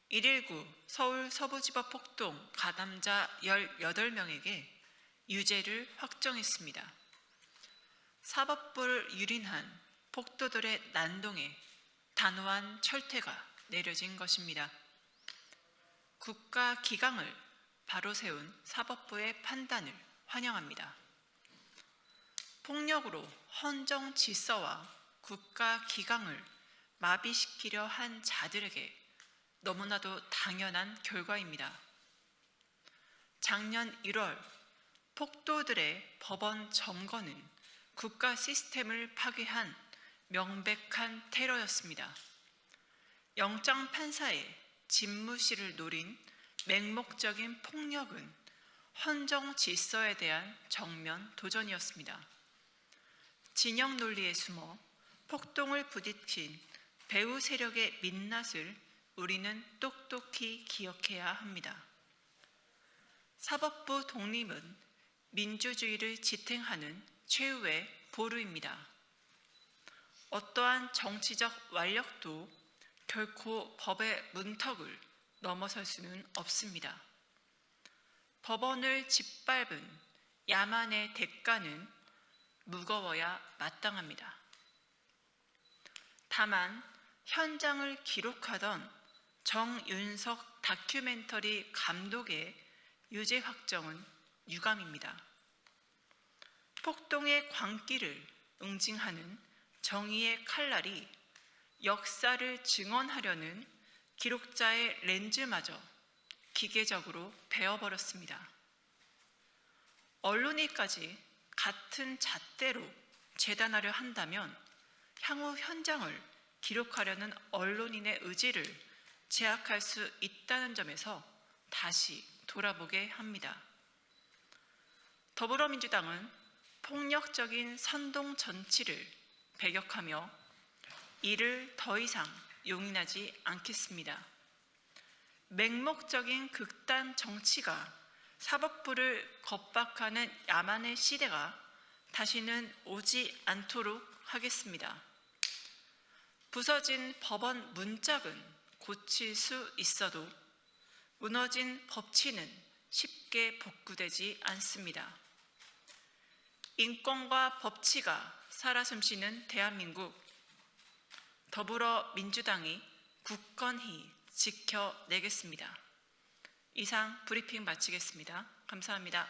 119 서울 서부지법 폭동 가담자 18명에게 유죄를 확정했습니다. 사법부를 유린한 폭도들의 난동에 단호한 철퇴가 내려진 것입니다. 국가 기강을 바로 세운 사법부의 판단을 환영합니다. 폭력으로 헌정 질서와 국가 기강을 마비시키려 한 자들에게 너무나도 당연한 결과입니다. 작년 1월 폭도들의 법원 점거는 국가 시스템을 파괴한 명백한 테러였습니다. 영장 판사의 집무실을 노린 맹목적인 폭력은 헌정 질서에 대한 정면 도전이었습니다. 진영 논리에 숨어 폭동을 부딪힌 배후 세력의 민낯을 우리는 똑똑히 기억해야 합니다. 사법부 독립은 민주주의를 지탱하는 최후의 보루입니다. 어떠한 정치적 완력도 결코 법의 문턱을 넘어설 수는 없습니다. 법원을 짓밟은 야만의 대가는 무거워야 마땅합니다. 다만 현장을 기록하던 정윤석 다큐멘터리 감독의 유죄 확정은 유감입니다. 폭동의 광기를 응징하는 정의의 칼날이 역사를 증언하려는 기록자의 렌즈마저 기계적으로 베어버렸습니다. 언론이까지 같은 잣대로 재단하려 한다면 향후 현장을 기록하려는 언론인의 의지를 제약할 수 있다는 점에서 다시 돌아보게 합니다. 더불어민주당은 폭력적인 선동 정치를 배격하며 이를 더 이상 용인하지 않겠습니다. 맹목적인 극단 정치가 사법부를 겁박하는 야만의 시대가 다시는 오지 않도록 하겠습니다. 부서진 법원 문짝은 고칠 수 있어도 무너진 법치는 쉽게 복구되지 않습니다. 인권과 법치가 살아 숨쉬는 대한민국, 더불어민주당이 굳건히 지켜내겠습니다. 이상 브리핑 마치겠습니다. 감사합니다.